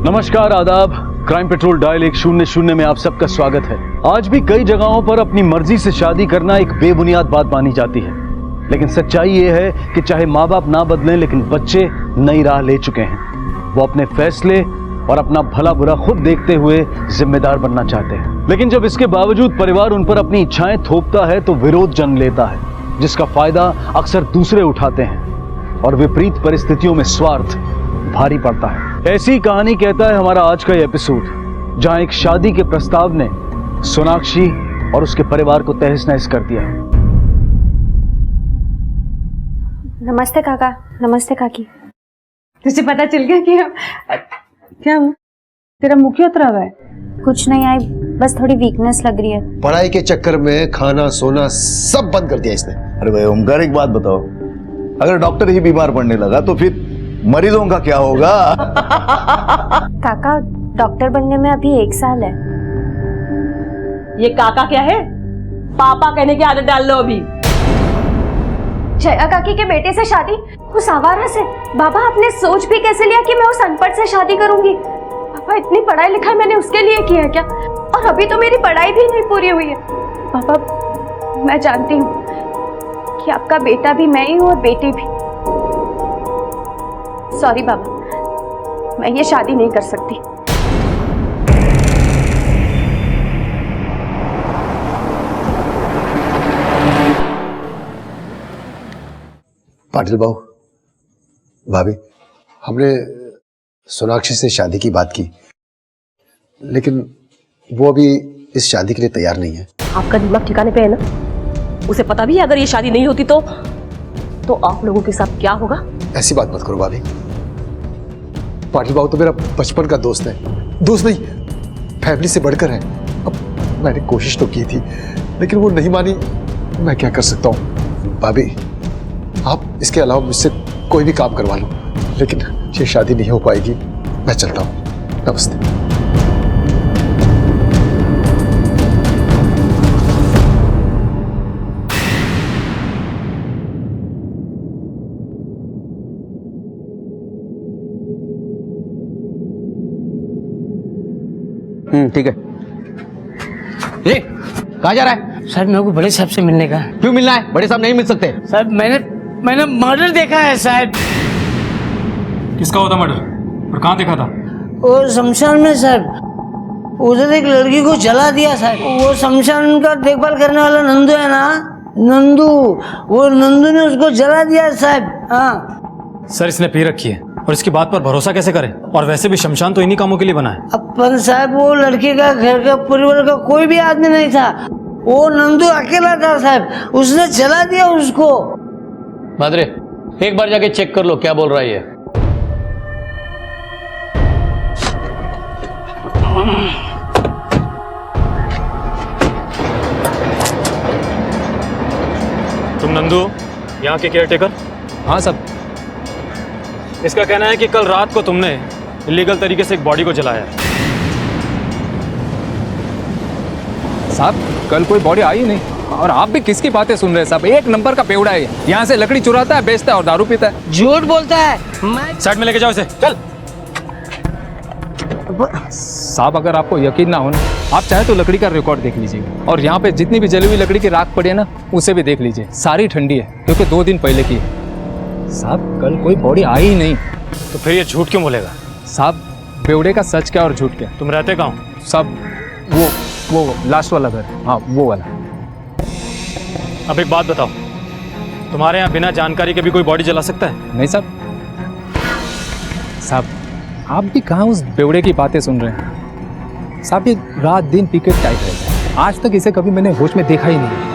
नमस्कार, आदाब। Crime petrol dial 100 में आप सबका स्वागत है। आज भी कई जगहों पर अपनी मर्जी से शादी करना एक बेबुनियाद बात मानी जाती है, लेकिन सच्चाई ये है कि चाहे माँ बाप ना बदलें, लेकिन बच्चे नई राह ले चुके हैं। वो अपने फैसले और अपना भला बुरा खुद देखते हुए जिम्मेदार बनना चाहते हैं, लेकिन जब इसके बावजूद परिवार उन पर अपनी इच्छाएं थोपता है तो विरोध जन्म लेता है, जिसका फायदा अक्सर दूसरे उठाते हैं और विपरीत परिस्थितियों में स्वार्थ भारी पड़ता है। ऐसी कहानी कहता है हमारा आज का एपिसोड, जहां एक शादी के प्रस्ताव ने सोनाक्षी और उसके परिवार को तहस नहस कर दिया। नमस्ते काका। नमस्ते काकी। तुझे पता चल गया कि क्या तेरा मुंह क्यों उतरा हुआ है? कुछ नहीं, आई बस थोड़ी वीकनेस लग रही है। पढ़ाई के चक्कर में खाना सोना सब बंद कर दिया इसने। अरे भाई ओमकार, एक बात बताओ, अगर डॉक्टर ही बीमार पड़ने लगा तो फिर मरीजों का क्या होगा? काका, डॉक्टर बनने में अभी 1 साल है। ये काका क्या है? पापा कहने की आदत डाल लो अभी। जया काकी के बेटे से शादी उस आवारा से? बाबा, आपने सोच भी कैसे लिया कि मैं उस अनपढ़ से शादी करूंगी? पापा, इतनी पढ़ाई लिखाई मैंने उसके लिए की है क्या? और अभी तो मेरी पढ़ाई भी नहीं पूरी हुई है। पापा, मैं जानती हूँ कि आपका बेटा भी मैं ही हूँ और बेटी भी। सॉरी बाबा, मैं ये शादी नहीं कर सकती। पाटिल बाबू, भाभी, हमने सोनाक्षी से शादी की बात की, लेकिन वो अभी इस शादी के लिए तैयार नहीं है। आपका दिमाग ठिकाने पे है ना? उसे पता भी है अगर ये शादी नहीं होती तो आप लोगों के साथ क्या होगा? ऐसी बात मत करो भाभी। पाटिल बाबू तो मेरा बचपन का दोस्त है, दोस्त नहीं फैमिली से बढ़कर है। अब मैंने कोशिश तो की थी, लेकिन वो नहीं मानी। मैं क्या कर सकता हूँ भाभी? आप इसके अलावा मुझसे कोई भी काम करवा लो, लेकिन ये शादी नहीं हो पाएगी। मैं चलता हूँ, नमस्ते। ठीक है। कहाँ जा रहा है? सर, मेरे को बड़े साहब से मिलने का। क्यों मिलना है? बड़े साहब नहीं मिल सकते। सर, मैंने मर्डर देखा है साहब। किसका होता मर्डर और कहाँ देखा था? वो शमशान में साहब, उधर एक लड़की को जला दिया साहब। वो शमशान का देखभाल करने वाला नंदू है ना, नंदू, वो नंदू ने उसको जला दिया साहब। हाँ सर, इसने पी रखी है और इसकी बात पर भरोसा कैसे करें? और वैसे भी शमशान तो इन्हीं कामों के लिए बना है। अपन साहब, वो लड़की का घर का परिवार का कोई भी आदमी नहीं था, वो नंदू अकेला था साहब। उसने जला दिया उसको। मादरे, एक बार जाके चेक कर लो क्या बोल रहा है ये। तुम नंदू, यहाँ के केयरटेकर? हाँ सब। इसका कहना है कि कल रात को तुमने इलीगल तरीके से एक बॉडी को जलाया है। साहब, कल कोई बॉडी आई नहीं, और आप भी किसकी बातें सुन रहे हैं साहब? 1 नंबर का पेवड़ा है। यहाँ से लकड़ी चुराता है, बेचता है और दारू पीता है। झूठ बोलता है। मैं साइड में लेके जाओ इसे, चल। साहब, अगर आपको यकीन ना हो ना, आप चाहे तो लकड़ी का रिकॉर्ड देख लीजिए, और यहाँ पे जितनी भी जली हुई लकड़ी की राख पड़ी है ना, उसे भी देख लीजिए। सारी ठंडी है, क्योंकि 2 दिन पहले की है। साहब, कल कोई बॉडी आई ही नहीं। तो फिर ये झूठ क्यों बोलेगा? साहब, बेवड़े का सच क्या और झूठ क्या? तुम रहते कहाँ हो? साहब, वो लास्ट वाला घर, हाँ वो वाला। अब एक बात बताओ, तुम्हारे यहाँ बिना जानकारी के भी कोई बॉडी जला सकता है? नहीं साहब। साहब, आप भी कहाँ उस बेवड़े की बातें सुन रहे हैं? साहब, ये रात दिन पिकेट टाइट रहता है। आज तक इसे कभी मैंने होश में देखा ही नहीं।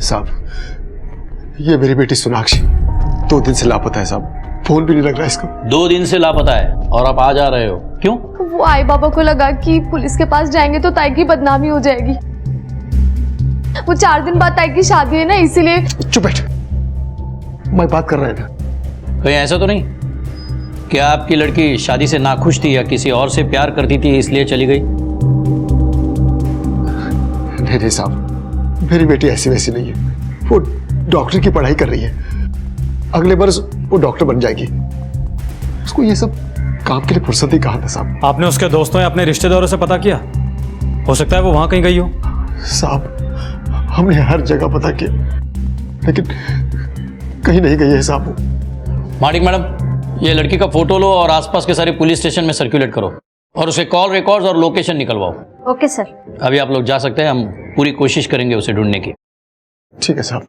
साहब, ये मेरी बेटी सोनाक्षी 2 दिन से लापता है साहब। फोन भी नहीं लग रहा इसको। 2 दिन से लापता है और आप आ जा रहे हो, क्यों? वो आई बाबा को लगा कि पुलिस के पास जाएंगे तो ताई की बदनामी हो जाएगी। वो 4 दिन बाद ताई की शादी है ना, इसीलिए। चुप बैठ, मैं बात कर रहा है ना। कहीं ऐसा तो नहीं क्या आपकी लड़की शादी से नाखुश थी या किसी और से प्यार करती थी इसलिए चली गई? नहीं साहब, मेरी बेटी ऐसी वैसी नहीं है। वो डॉक्टर की पढ़ाई कर रही है, अगले बरस वो डॉक्टर बन जाएगी। उसको ये सब काम के लिए फुर्सत ही कहाँ था साहब। आपने उसके दोस्तों या अपने रिश्तेदारों से पता किया? हो सकता है वो वहां कहीं गई हो। साहब हमने हर जगह पता किया, लेकिन कहीं नहीं गई है साहब वो। माणिक मैडम, ये लड़की का फोटो लो और आसपास के सारे पुलिस स्टेशन में सर्कुलेट करो और उसके कॉल रिकॉर्ड्स और लोकेशन निकलवाओ। Okay sir. अभी आप लोग जा सकते हैं, हम पूरी कोशिश करेंगे उसे ढूंढने की। ठीक है साहब।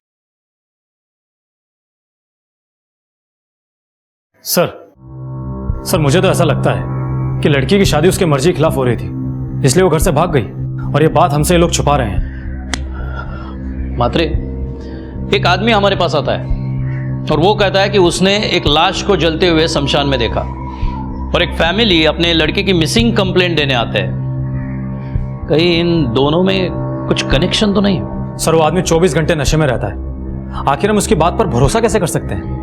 सर मुझे तो ऐसा लगता है कि लड़की की शादी उसके मर्जी के खिलाफ हो रही थी, इसलिए वो घर से भाग गई और ये बात हमसे ये लोग छुपा रहे हैं। मात्रे, एक आदमी हमारे पास आता है और वो कहता है कि उसने एक लाश को जलते हुए शमशान में देखा, और एक फैमिली अपने लड़के की मिसिंग कंप्लेंट देने आते हैं। कहीं इन दोनों में कुछ कनेक्शन तो नहीं? सर वो आदमी 24 घंटे नशे में रहता है, आखिर हम उसकी बात पर भरोसा कैसे कर सकते हैं?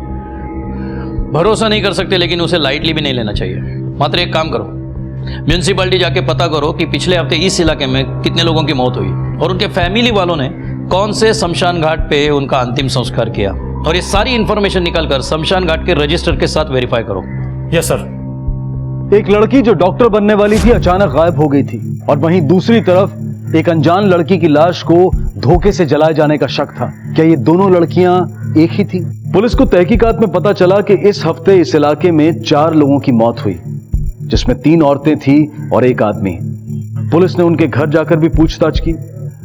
भरोसा नहीं कर सकते, लेकिन उसे लाइटली भी नहीं लेना चाहिए। मात्र एक काम करो, म्यूनिसिपैलिटी जाके पता करो कि पिछले हफ्ते इस इलाके में कितने लोगों की मौत हुई और उनके फैमिली वालों ने कौन से शमशान घाट पे उनका अंतिम संस्कार किया, और ये सारी इंफॉर्मेशन निकालकर शमशान घाट के रजिस्टर के साथ वेरीफाई करो। Yes sir. एक लड़की जो डॉक्टर बनने वाली थी अचानक गायब हो गई थी, और वहीं दूसरी तरफ एक अनजान लड़की की लाश को धोखे से जलाए जाने का शक था। क्या ये दोनों लड़कियां एक ही थी? पुलिस को तहकीकात में पता चला कि इस हफ्ते इस इलाके में 4 लोगों की मौत हुई, जिसमें 3 औरतें थी और 1 आदमी। पुलिस ने उनके घर जाकर भी पूछताछ की,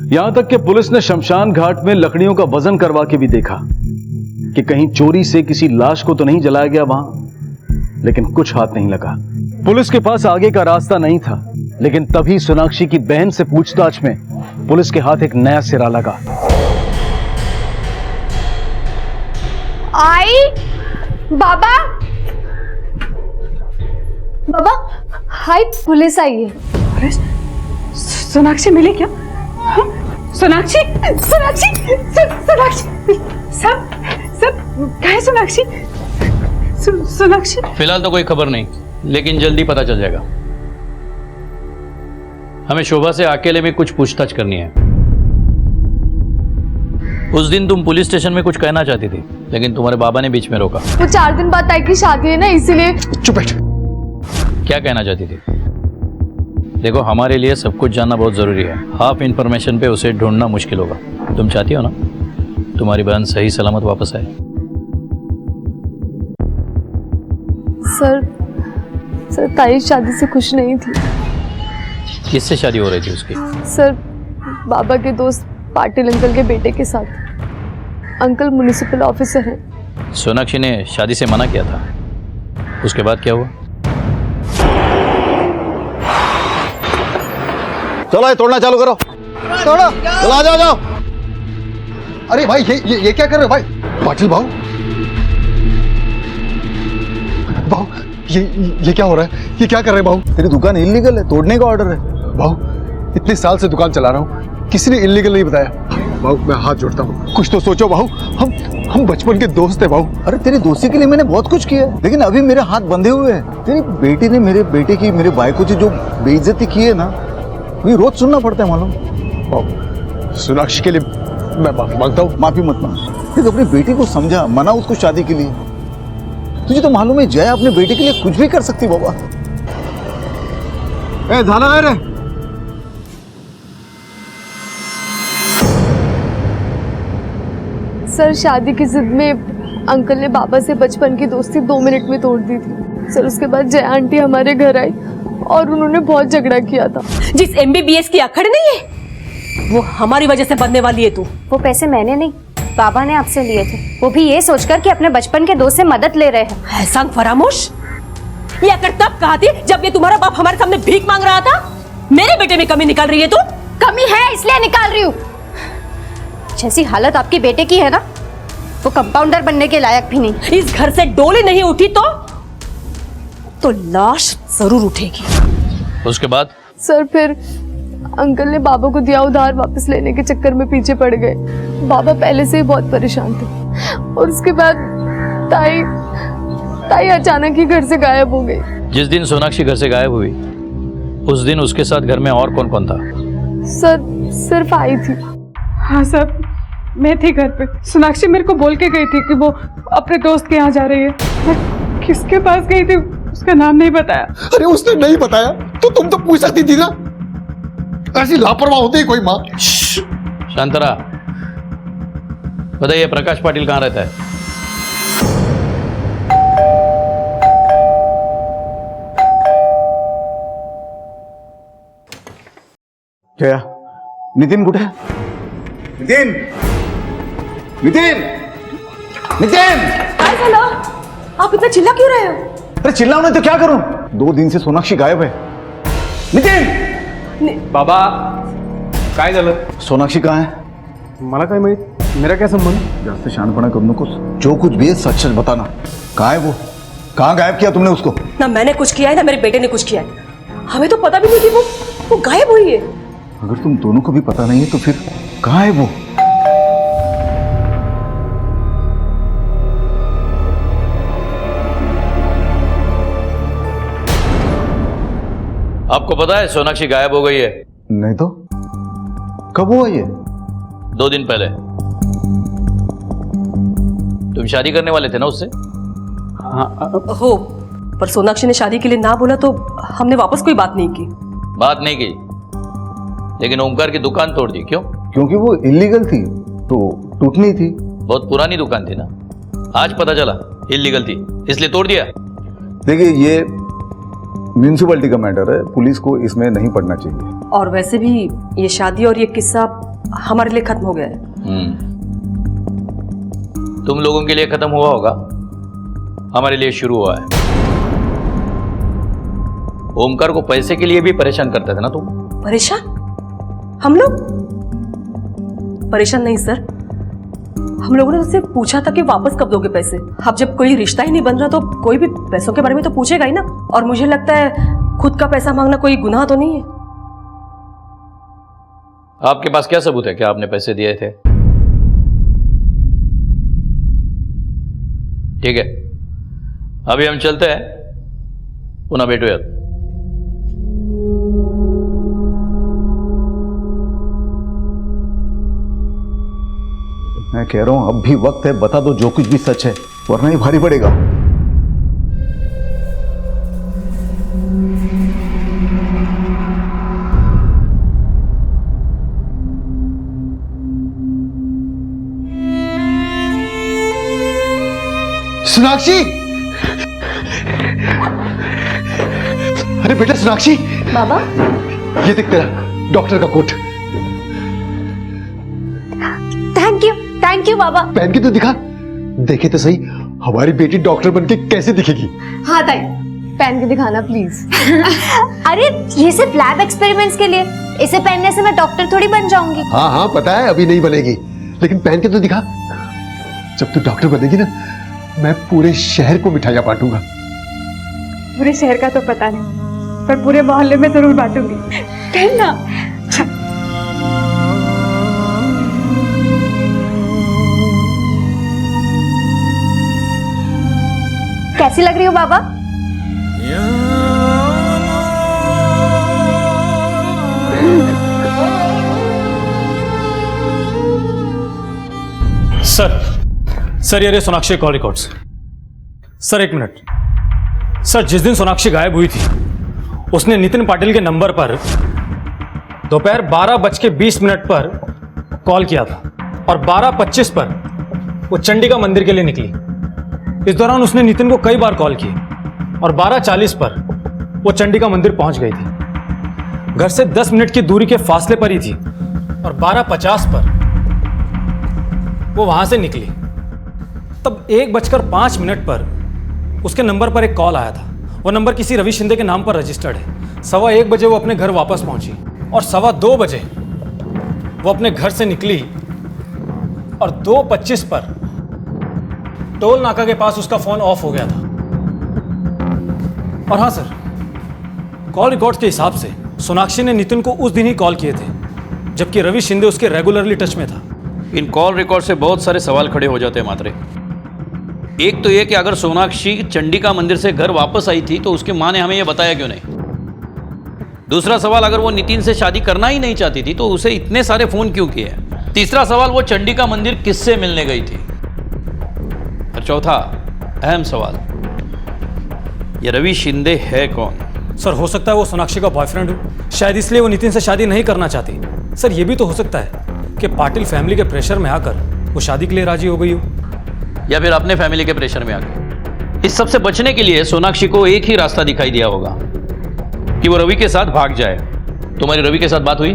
यहां तक कि पुलिस ने शमशान घाट में लकड़ियों का वजन करवा के भी देखा कि कहीं चोरी से किसी लाश को तो नहीं जलाया गया वहां, लेकिन कुछ हाथ नहीं लगा। पुलिस के पास आगे का रास्ता नहीं था, लेकिन तभी सोनाक्षी की बहन से पूछताछ में पुलिस के हाथ एक नया सिरा लगा। आई बाबा, बाबा हाय, पुलिस आई है। पुलिस? सोनाक्षी मिली क्या? हाँ? सोनाक्षी सोनाक्षी सोनाक्षी सब कहाँ है सोनाक्षी? सोनाक्षी? फिलहाल तो कोई खबर नहीं, लेकिन जल्दी पता चल जाएगा। हमें शोभा से अकेले में कुछ पूछताछ करनी है। उस दिन तुम पुलिस स्टेशन में कुछ कहना चाहती थी, लेकिन तुम्हारे बाबा ने बीच में रोका। वो 4 दिन बाद ताई की शादी है ना, इसीलिए। चुप बैठ। क्या कहना चाहती थी? देखो, हमारे लिए सब कुछ जानना बहुत जरूरी है। हाफ इंफॉर्मेशन पे उसे ढूंढना मुश्किल होगा। तुम चाहती हो ना तुम्हारी बहन सही सलामत वापस आए? सर ताई शादी से खुश नहीं थी। किससे शादी हो रही थी उसकी? सर बाबा के दोस्त पाटिल अंकल के बेटे के साथ। अंकल म्युनिसिपल ऑफिसर हैं। सोनाक्षी ने शादी से मना किया था, उसके बाद क्या हुआ? चलो ये तोड़ना चालू करो, तोड़ो, चलो आ जाओ जाओ। अरे भाई ये क्या कर रहे हो भाई? पाटिल भाऊ, भाऊ ये क्या हो रहा है? ये क्या कर रहे हैं भाऊ? तेरी दुकान इल्लीगल है, तोड़ने का ऑर्डर है। भाऊ इतने साल से दुकान चला रहा हूँ, किसी ने इल्लीगल नहीं बताया। भाऊ मैं हाथ जोड़ता हूँ, कुछ तो सोचो भाऊ। हम बचपन के दोस्त हैं भाऊ। अरे तेरी दोस्ती के लिए मैंने बहुत कुछ किया, लेकिन अभी मेरे हाथ बंधे हुए हैं। तेरी बेटी ने मेरे बेटे की, मेरे भाई को जो बेइज्जती की है ना, ये रोज सुनना पड़ता है मालूम। भाऊ सोनाक्षी के लिए मैं माफी मांगता हूँ। माफी मत मांग, देख अपनी बेटी को समझा, मना उसको शादी के लिए। तुझे तो मालूम है जया अपने बेटे के लिए कुछ भी कर सकती बाबा। ए धाना है रे। सर शादी की जिद में अंकल ने बाबा से बचपन की दोस्ती 2 मिनट में तोड़ दी थी। सर उसके बाद जया आंटी हमारे घर आई और उन्होंने बहुत झगड़ा किया था। जिस MBBS की अखड़ नहीं है, वो हमारी वजह से बनने वाली है तू। वो पैसे मैंने नहीं, बाबा ने आपसे लिए थे, वो भी ये सोचकर कि अपने बचपन के दोस्त से मदद ले रहे हैं। एहसान फरामोश, ये अकड़ तब कहा थी जब ये तुम्हारा बाप हमारे सामने भीख मांग रहा था। मेरे बेटे में कमी निकाल रही है तू। कमी है इसलिए निकाल रही हूँ। जैसी हालत आपके बेटे की है ना, वो कंपाउंडर बनने के लायक भी नहीं। इस घर से डोली नहीं उठी तो लाश जरूर उठेगी। उसके बाद? सर फिर अंकल ने बाबा को दिया उधार वापस लेने के चक्कर में पीछे पड़ गए। बाबा पहले से ही बहुत परेशान थे, और उसके बाद ताई अचानक ही घर से गायब हो गई। जिस दिन सोनाक्षी घर से गायब हुई, उस दिन उसके साथ घर में और कौन कौन था? सर सिर्फ आई थी। हाँ सर, मैं थी घर पे। सोनाक्षी मेरे को बोल के गई थी कि वो अपने दोस्त के यहाँ जा रही है। मैं किसके पास गई थी उसका नाम नहीं बताया। अरे उसने नहीं बताया तो तुम तो पूछ सकती थी ना। ऐसी लापरवाह होती है कोई माँ? शांतरा, बताइए प्रकाश पाटिल कहाँ रहता है? जया, नितिन कुठे? नितिन, नितिन, नितिन! काय झालं? आप इतना चिल्ला क्यों रहे हो? अरे चिल्लाओ नहीं तो क्या करूं? 2 दिन से सोनाक्षी गायब है। नितिन! बाबा काय झालं? सोनाक्षी कहाँ है? मला काय माहित, मेरा क्या संबंध? जास्त शहाणपणा करू नकोस, जो कुछ भी है सच सच बताना। कहाँ है वो? कहाँ गायब किया तुमने उसको? ना मैंने कुछ किया है ना मेरे बेटे ने कुछ किया है। हमें तो पता भी नहीं कि वो गायब हुई है। अगर तुम दोनों को भी पता नहीं है तो फिर कहाँ है वो? आपको पता है सोनाक्षी गायब हो गई है? नहीं तो कब हुआ ये? 2 दिन पहले। तुम शादी करने वाले थे ना उससे? हो, पर सोनाक्षी ने शादी के लिए ना बोला तो हमने वापस कोई बात नहीं की। बात नहीं की, लेकिन ओमकार की दुकान तोड़ दी। क्यों? क्योंकि वो इलीगल थी तो टूटनी थी। बहुत पुरानी दुकान थी ना, आज पता चला इलीगल थी, इसलिए तोड़ दिया। देखिए, ये म्यूनिसिपैलिटी का मैटर है, पुलिस को इसमें नहीं पड़ना चाहिए। और वैसे भी ये शादी और ये किस्सा हमारे लिए खत्म हो गया है। तुम लोगों के लिए खत्म हुआ होगा, हमारे लिए शुरू हुआ है। ओमकार को पैसे के लिए भी परेशान करते थे ना तुम? परेशान? हम लोग परेशान नहीं सर, हम लोगों ने उससे पूछा था कि वापस कब दोगे पैसे। अब जब कोई रिश्ता ही नहीं बन रहा तो कोई भी पैसों के बारे में तो पूछेगा ही ना। और मुझे लगता है खुद का पैसा मांगना कोई गुनाह तो नहीं है। आपके पास क्या सबूत है कि आपने पैसे दिए थे? ठीक है, अभी हम चलते हैं, पुनः भेटूयात। मैं कह रहा हूं अब भी वक्त है, बता दो जो कुछ भी सच है, वरना ही भारी पड़ेगा। सोनाक्षी! अरे बेटा सोनाक्षी, बाबा, ये देख तेरा डॉक्टर का कोट। थैंक यू बाबा। पहन के तो दिखा, देखे तो सही हमारी बेटी डॉक्टर बनके कैसे दिखेगी। हाँ ताई, पहन के दिखाना प्लीज। अरे ये सिर्फ लैब एक्सपेरिमेंट्स के लिए, इसे पहनने से मैं डॉक्टर थोड़ी बन जाऊंगी। हाँ हाँ पता है, अभी नहीं बनेगी, लेकिन पहन के तो दिखा। जब तू डॉक्टर बनेगी ना, मैं पूरे शहर को मिठाइयां बांटूंगा। पूरे शहर का तो पता नहीं, पर पूरे मोहल्ले में जरूर बांटूंगी। पहनना। कैसी लग रही हो बाबा? सर ये रहे Sonakshi call records. Sir 1 minute. Sir जिस दिन सोनाक्षी गायब हुई थी उसने नितिन पाटिल के नंबर पर दोपहर 12:20 पर कॉल किया था और 12:25 पर वो चंडिका मंदिर के लिए निकली। इस दौरान उसने नितिन को कई बार कॉल किए और 12:40 पर वो चंडिका मंदिर पहुंच गई थी। घर से 10 मिनट की दूरी के फासले पर ही थी और 12:50 पर वो वहां से निकली। तब 1:05 पर उसके नंबर पर एक कॉल आया था। वो नंबर किसी रवि शिंदे के नाम पर रजिस्टर्ड है। 1:15 बजे वो अपने घर वापस पहुंची और 2:15 बजे वो अपने घर से निकली और 2:25 पर टोल नाका के पास उसका फोन ऑफ हो गया था। और हाँ सर, कॉल रिकॉर्ड्स के हिसाब से सोनाक्षी ने नितिन को उस दिन ही कॉल किए थे, जबकि रवि शिंदे उसके रेगुलरली टच में था। इन कॉल रिकॉर्ड से बहुत सारे सवाल खड़े हो जाते हैं मात्रे। एक तो ये कि अगर सोनाक्षी चंडिका मंदिर से घर वापस आई थी तो उसकी माँ ने हमें यह बताया क्यों नहीं? दूसरा सवाल, अगर वो नितिन से शादी करना ही नहीं चाहती थी तो उसे इतने सारे फोन क्यों किए? तीसरा सवाल, वो चंडिका मंदिर किससे मिलने गई थी? और चौथा अहम सवाल, ये रवि शिंदे है कौन? सर हो सकता है वो सोनाक्षी का बॉयफ्रेंड हो, शायद इसलिए वो नितिन से शादी नहीं करना चाहती। सर ये भी तो हो सकता है कि पाटिल फैमिली के प्रेशर में आकर वो शादी के लिए राजी हो गई हो, या फिर अपने फैमिली के प्रेशर में आकर। इस सब से बचने के लिए सोनाक्षी को एक ही रास्ता दिखाई दिया होगा कि वो रवि के साथ भाग जाए। तुम्हारी रवि के साथ बात हुई?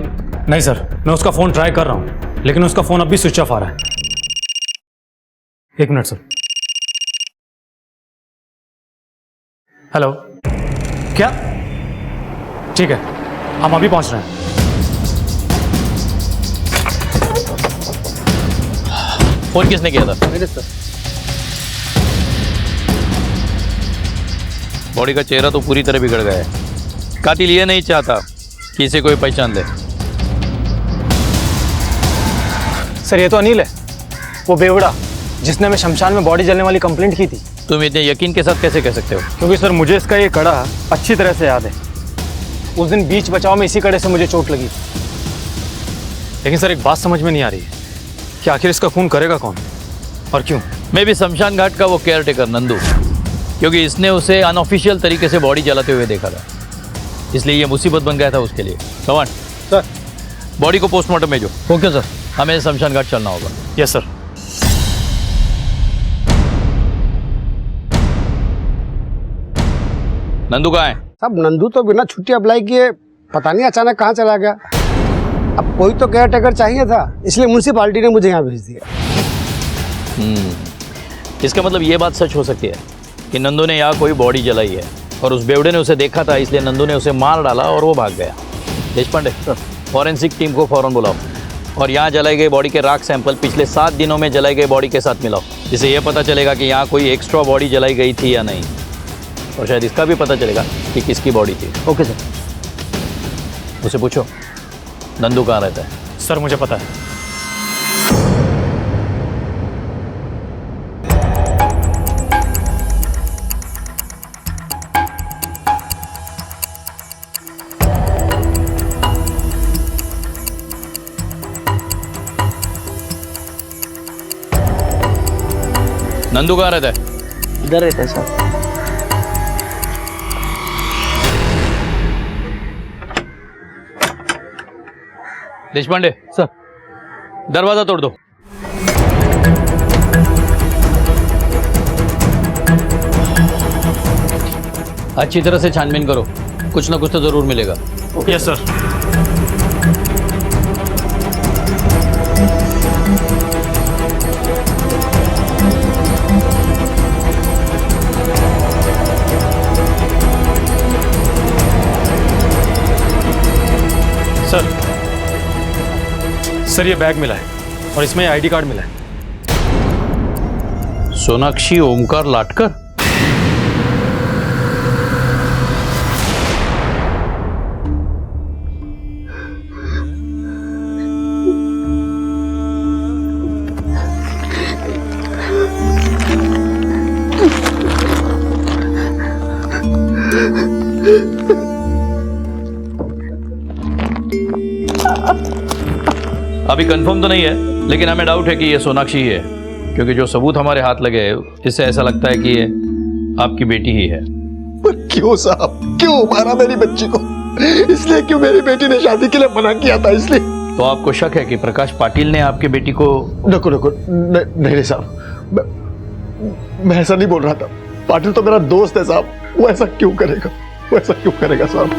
नहीं सर, मैं उसका फोन ट्राई कर रहा हूं लेकिन उसका फोन अभी स्विच ऑफ आ रहा है। एक मिनट सर। हेलो, क्या? ठीक है, हम अभी पहुंच रहे हैं। फोन किसने किया था? मेरे सर। बॉडी का चेहरा तो पूरी तरह बिगड़ गया है। कातिल ये नहीं चाहता कि इसे कोई पहचान ले। सर ये तो अनिल है, वो बेवड़ा जिसने हमें शमशान में बॉडी जलने वाली कंप्लेंट की थी। तुम इतने यकीन के साथ कैसे कह सकते हो? क्योंकि सर मुझे इसका ये कड़ा अच्छी तरह से याद है। उस दिन बीच बचाव में इसी कड़े से मुझे चोट लगी। लेकिन सर एक बात समझ में नहीं आ रही है कि आखिर इसका खून करेगा कौन और क्यों? मैं भी शमशान घाट का वो केयर टेकर नंदू, क्योंकि इसने उसे अनऑफिशियल तरीके से बॉडी जलाते हुए देखा था, इसलिए ये मुसीबत बन गया था उसके लिए। सवान सर, बॉडी को पोस्टमार्टम भेजो। Okay sir. हमें शमशान घाट चलना होगा। Yes sir. नंदू कहाँ है? अब नंदू तो बिना छुट्टी अप्लाई किए पता नहीं अचानक कहाँ चला गया। अब कोई तो केयर टेकर चाहिए था, इसलिए म्यूनसिपालिटी ने मुझे यहाँ भेज दिया। इसका मतलब ये बात सच हो सकती है कि नंदू ने यहाँ कोई बॉडी जलाई है और उस बेवड़े ने उसे देखा था, इसलिए नंदू ने उसे मार डाला और वो भाग गया। देशपांडे, फॉरेंसिक टीम को फौरन बुलाओ और यहाँ जलाई गई बॉडी के राख सैंपल पिछले 7 दिनों में जलाई गई बॉडी के साथ मिलाओ, जिससे यह पता चलेगा कि यहाँ कोई एक्स्ट्रा बॉडी जलाई गई थी या नहीं, और शायद इसका भी पता चलेगा कि किसकी बॉडी थी। Okay sir. उसे पूछो नंदू कहाँ रहता है। सर मुझे पता है। नंदू कहाँ रहता है? इधर रहता है सर। देशपांडे सर। दरवाजा तोड़ दो। अच्छी तरह से छानबीन करो, कुछ ना कुछ तो जरूर मिलेगा। Yes sir. सर ये बैग मिला है और इसमें आईडी कार्ड मिला है। सोनाक्षी ओमकार लाटकर? अभी कंफर्म तो नहीं है, लेकिन हमें डाउट है कि ये सोनाक्षी ही है, क्योंकि जो सबूत हमारे हाथ लगे इससे ऐसा लगता है कि ये आपकी बेटी ही है। पर क्यों साहब, क्यों मारा मेरी बच्ची को? इसलिए क्यों मेरी बेटी ने शादी के लिए मना किया था? इसलिए तो आपको शक है कि प्रकाश पाटिल ने आपकी बेटी को? नको नको, नहीं साहब, मैं ऐसा नहीं बोल रहा था। पाटिल तो मेरा दोस्त है साहब, वो ऐसा क्यों करेगा? वो ऐसा क्यों करेगा साहब?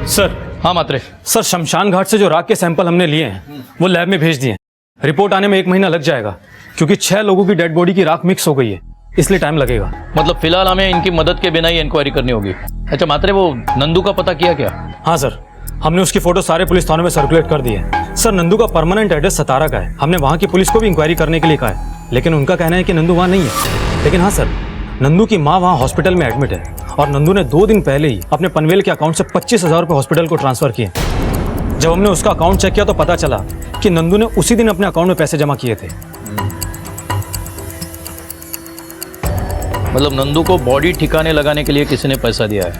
सर। हाँ मात्रे। सर शमशान घाट से जो राख के सैंपल हमने लिए हैं वो लैब में भेज दिए हैं। रिपोर्ट आने में 1 महीना लग जाएगा, क्योंकि 6 लोगों की डेड बॉडी की राख मिक्स हो गई है, इसलिए टाइम लगेगा। मतलब फिलहाल हमें इनकी मदद के बिना ही इंक्वायरी करनी होगी। अच्छा मात्रे, वो नंदू का पता किया क्या? हाँ सर, हमने उसकी फोटो सारे पुलिस थानों में सर्कुलेट कर दी है। सर नंदू का परमानेंट एड्रेस सतारा का है। हमने वहाँ की पुलिस को भी इंक्वायरी करने के लिए कहा है, लेकिन उनका कहना है कि नंदू वहाँ नहीं है। लेकिन हाँ सर, नंदू की माँ वहाँ हॉस्पिटल में एडमिट है और नंदू ने 2 दिन पहले ही अपने पनवेल के अकाउंट से 25,000 रुपये हॉस्पिटल को ट्रांसफर किए। जब हमने उसका अकाउंट चेक किया तो पता चला कि नंदू ने उसी दिन अपने अकाउंट में पैसे जमा किए थे। मतलब नंदू को बॉडी ठिकाने लगाने के लिए किसी ने पैसा दिया है,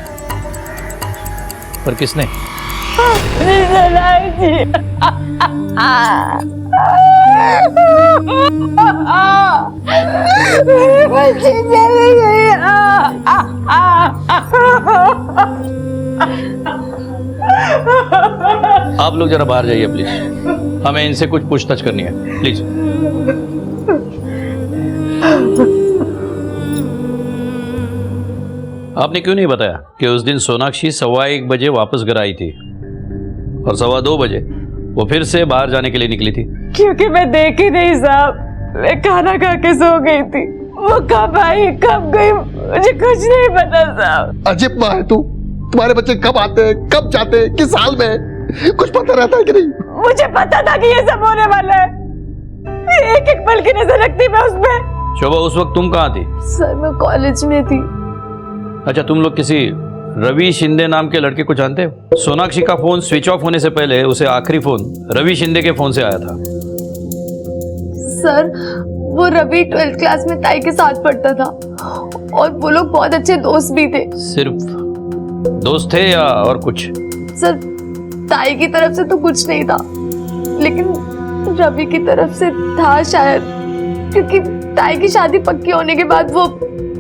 पर किसने? आप लोग जरा बाहर जाइए प्लीज, हमें इनसे कुछ पूछताछ करनी है, प्लीज। आपने क्यों नहीं बताया कि उस दिन सोनाक्षी 1:15 बजे वापस घर आई थी और 2:15 बजे वो फिर से बाहर जाने के लिए निकली थी? क्योंकि मैं देखी नहीं साहब, मैं खाना खा के सो गई थी। वो कब आई कब गई मुझे कुछ नहीं पता साहब। अजीब माँ है तू, तुम्हारे बच्चे कब आते हैं कब जाते हैं किस हाल में, कुछ पता रहता है कि नहीं? मुझे पता था कि ये सब होने वाला है, एक एक पल की नजर रखती मैं उसमें। शोभा, उस वक्त तुम कहाँ थी? सर मैं कॉलेज में थी। अच्छा, तुम लोग किसी रवि शिंदे नाम के लड़के को जानते हो? सोनाक्षी का फोन स्विच ऑफ होने से पहले उसे आखिरी फोन रवि शिंदे के फोन से आया था। सर वो रवि 12th क्लास में ताई के साथ पढ़ता था और वो लोग बहुत अच्छे दोस्त भी थे। सिर्फ दोस्त थे या और कुछ? सर ताई की तरफ से तो कुछ नहीं था, लेकिन रवि की तरफ से था शायद, क्योंकि ताई की शादी पक्की होने के बाद वो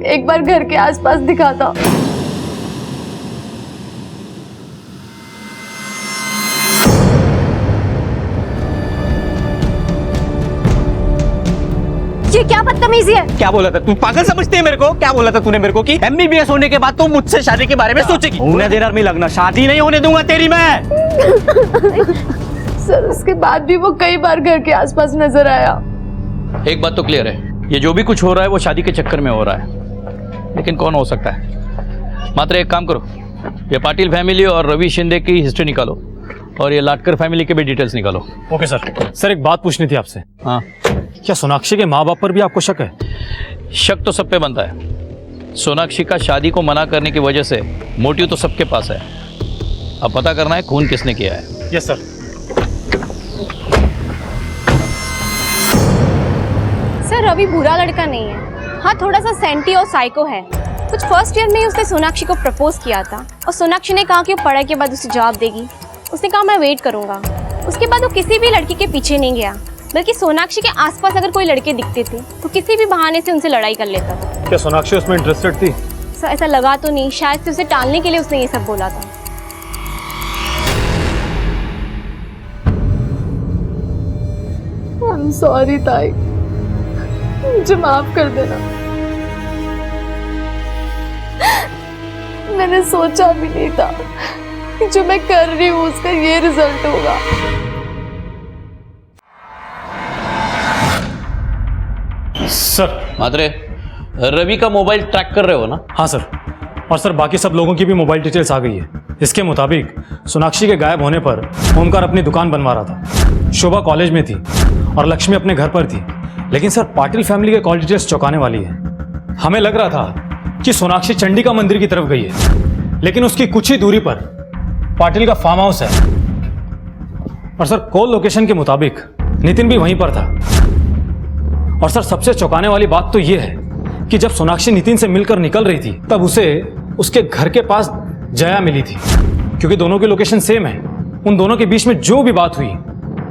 एक बार घर के आसपास दिखा था। ये क्या बदतमीजी है? क्या बोला था तू? पागल समझती है मेरे को? क्या बोला था तूने मेरे को कि MBBS होने के बाद तू मुझसे शादी के बारे में सोचेगी? होने देना में लगना, शादी नहीं होने दूंगा तेरी मैं। सर उसके बाद भी वो कई बार घर के आसपास नजर आया। एक बात तो क्लियर है, ये जो भी कुछ हो रहा है वो शादी के चक्कर में हो रहा है, लेकिन कौन हो सकता है? मात्र एक काम करो, ये पाटिल फैमिली और रवि शिंदे की हिस्ट्री निकालो और ये लाटकर फैमिली के भी डिटेल्स निकालो। Okay sir. सर एक बात पूछनी थी आपसे। हाँ, क्या सोनाक्षी के माँ बाप पर भी आपको शक है? शक तो सब पे बनता है। सोनाक्षी का शादी को मना करने की वजह से मोटिव तो सबके पास है, अब पता करना है खून किसने किया है। Yes sir. सर रवि बुरा लड़का नहीं है, हाँ थोड़ा सा सेंटी और साइको है। कुछ फर्स्ट ईयर में ही उसने सोनाक्षी को प्रपोज किया था और सोनाक्षी ने कहा कि वो पढ़ाई के बाद उसे जवाब देगी। उसने कहा मैं वेट करूंगा। उसके बाद वो किसी भी लड़की के पीछे नहीं गया, बल्कि सोनाक्षी के आसपास अगर कोई लड़के दिखते थे तो किसी भी बहाने से उनसे लड़ाई कर लेता था। क्या सोनाक्षी उसमें इंटरेस्टेड थी? सर ऐसा लगा तो नहीं, शायद से उसे टालने के लिए उसने ये सब बोला था। I'm sorry ताई, मुझे माफ कर देना। मैंने सोचा भी नहीं था कि जो मैं कर रही हूँ उसका ये रिजल्ट होगा। सर। मात्रे, रवि का मोबाइल ट्रैक कर रहे हो ना? हाँ सर। और सर बाकी सब लोगों की भी मोबाइल डिटेल्स आ गई है। इसके मुताबिक सोनाक्षी के गायब होने पर ओमकार अपनी दुकान बनवा रहा था, शोभा कॉलेज में थी और लक्ष्मी अपने घर पर थी। लेकिन सर पाटिल फैमिली के कॉल डिटेल्स चौंकाने वाली है। हमें लग रहा था कि सोनाक्षी चंडिका मंदिर की तरफ गई है, लेकिन उसकी कुछ ही दूरी पर पाटिल का फार्म हाउस है। और सर कॉल लोकेशन के मुताबिक नितिन भी वहीं पर था। और सर सबसे चौंकाने वाली बात तो यह है कि जब सोनाक्षी नितिन से मिलकर निकल रही थी तब उसे उसके घर के पास जया मिली थी, क्योंकि दोनों की लोकेशन सेम है। उन दोनों के बीच में जो भी बात हुई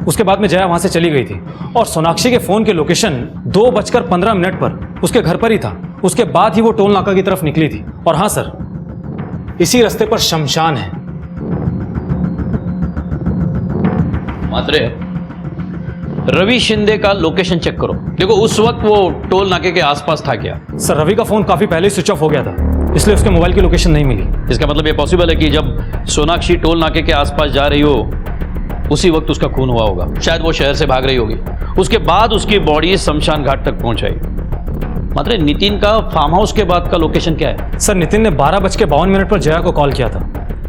उसके बाद में जया वहां से चली गई थी और सोनाक्षी के फोन के लोकेशन 2:15 पर उसके घर पर ही था। उसके बाद ही वो टोल नाका की तरफ निकली थी। और हाँ सर, इसी रास्ते पर शमशान है। मात्रे, रवि शिंदे का लोकेशन चेक करो, देखो उस वक्त वो टोल नाके के आसपास था क्या? सर रवि का फोन काफी पहले स्विच ऑफ हो गया था, इसलिए उसके मोबाइल की लोकेशन नहीं मिली। इसका मतलब ये पॉसिबल है कि जब सोनाक्षी टोल नाके के आसपास जा रही हो उसी वक्त उसका खून हुआ होगा। शायद वो शहर से भाग रही होगी, उसके बाद उसकी बॉडी शमशान घाट तक पहुंचाई। मात्र नितिन का फार्म हाउस के बाद का लोकेशन क्या है? सर नितिन ने 12:52 पर जया को कॉल किया था,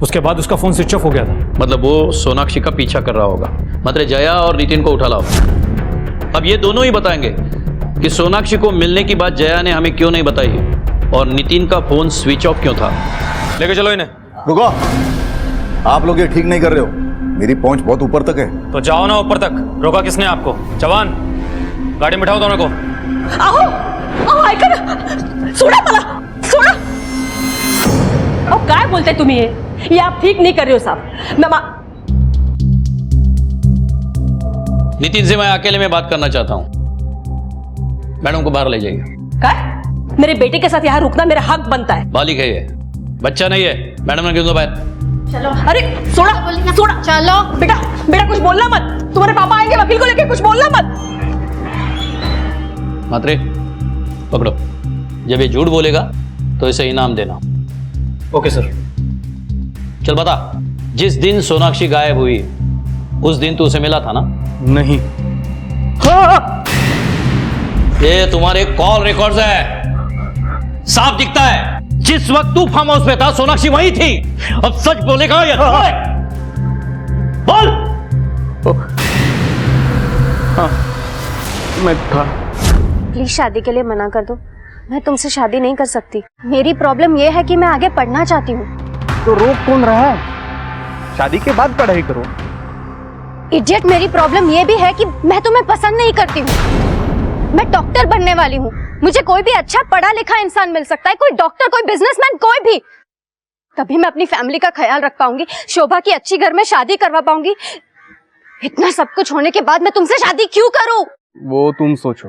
उसके बाद उसका फोन स्विच ऑफ हो गया था। मतलब वो सोनाक्षी का पीछा कर रहा होगा। मतलब जया और नितिन को उठा लाओ। अब ये दोनों ही बताएंगे कि सोनाक्षी को मिलने की बात जया ने हमें क्यों नहीं बताई और नितिन का फोन स्विच ऑफ क्यों था। लेके चलो इन्हें। रुको, आप लोग ये ठीक नहीं कर रहे हो, मेरी पहुंच बहुत ऊपर तक है। तो जाओ ना ऊपर तक। रोका किसने आपको? जवान, गाड़ी में बिठाओ दोनों को। आओ आओ, ऐका ना, सोडा मला। बोलते तुम ये आप ठीक नहीं कर रहे हो साहब। मैं नितिन से मैं अकेले में बात करना चाहता हूं। मैडम को बाहर ले जाइए। क्या? मेरे बेटे के साथ यहाँ रुकना मेरा हक बनता है। बालिक है ये, बच्चा नहीं है। मैडम ने क्यों दो बाहर? चलो। अरे सोड़ा चलो बेटा, बेटा कुछ बोलना मत। तुम्हारे पापा आएंगे वकील को लेके, कुछ बोलना मत। मात्रे पकड़ो, जब ये झूठ बोलेगा तो इसे इनाम देना। Okay sir. चल बता, जिस दिन सोनाक्षी गायब हुई उस दिन तू उसे मिला था ना? नहीं। ये तुम्हारे कॉल रिकॉर्ड्स है, साफ दिखता है। जिस वक्त तू फार्म हाउस पे था सोनाक्षी वहीं थी। अब सच बोलेगा या बोल? हाँ, मैं था। प्लीज शादी के लिए मना कर दो, मैं तुमसे शादी नहीं कर सकती। मेरी प्रॉब्लम यह है कि मैं आगे पढ़ना चाहती हूँ। तो रोक कौन रहा है? शादी के बाद पढ़ाई करो। इडियट, मेरी प्रॉब्लम यह भी है कि मैं तुम्हें पसंद नहीं करती हूँ। मैं डॉक्टर बनने वाली हूँ। मुझे कोई भी अच्छा पढ़ा लिखा इंसान मिल सकता है, कोई डॉक्टर, कोई बिजनेसमैन, कोई भी। तभी मैं अपनी फैमिली का ख्याल रख पाऊंगी, शोभा की अच्छी घर में शादी करवा पाऊंगी। इतना सब कुछ होने के बाद मैं तुमसे शादी क्यों करूं? वो तुम सोचो,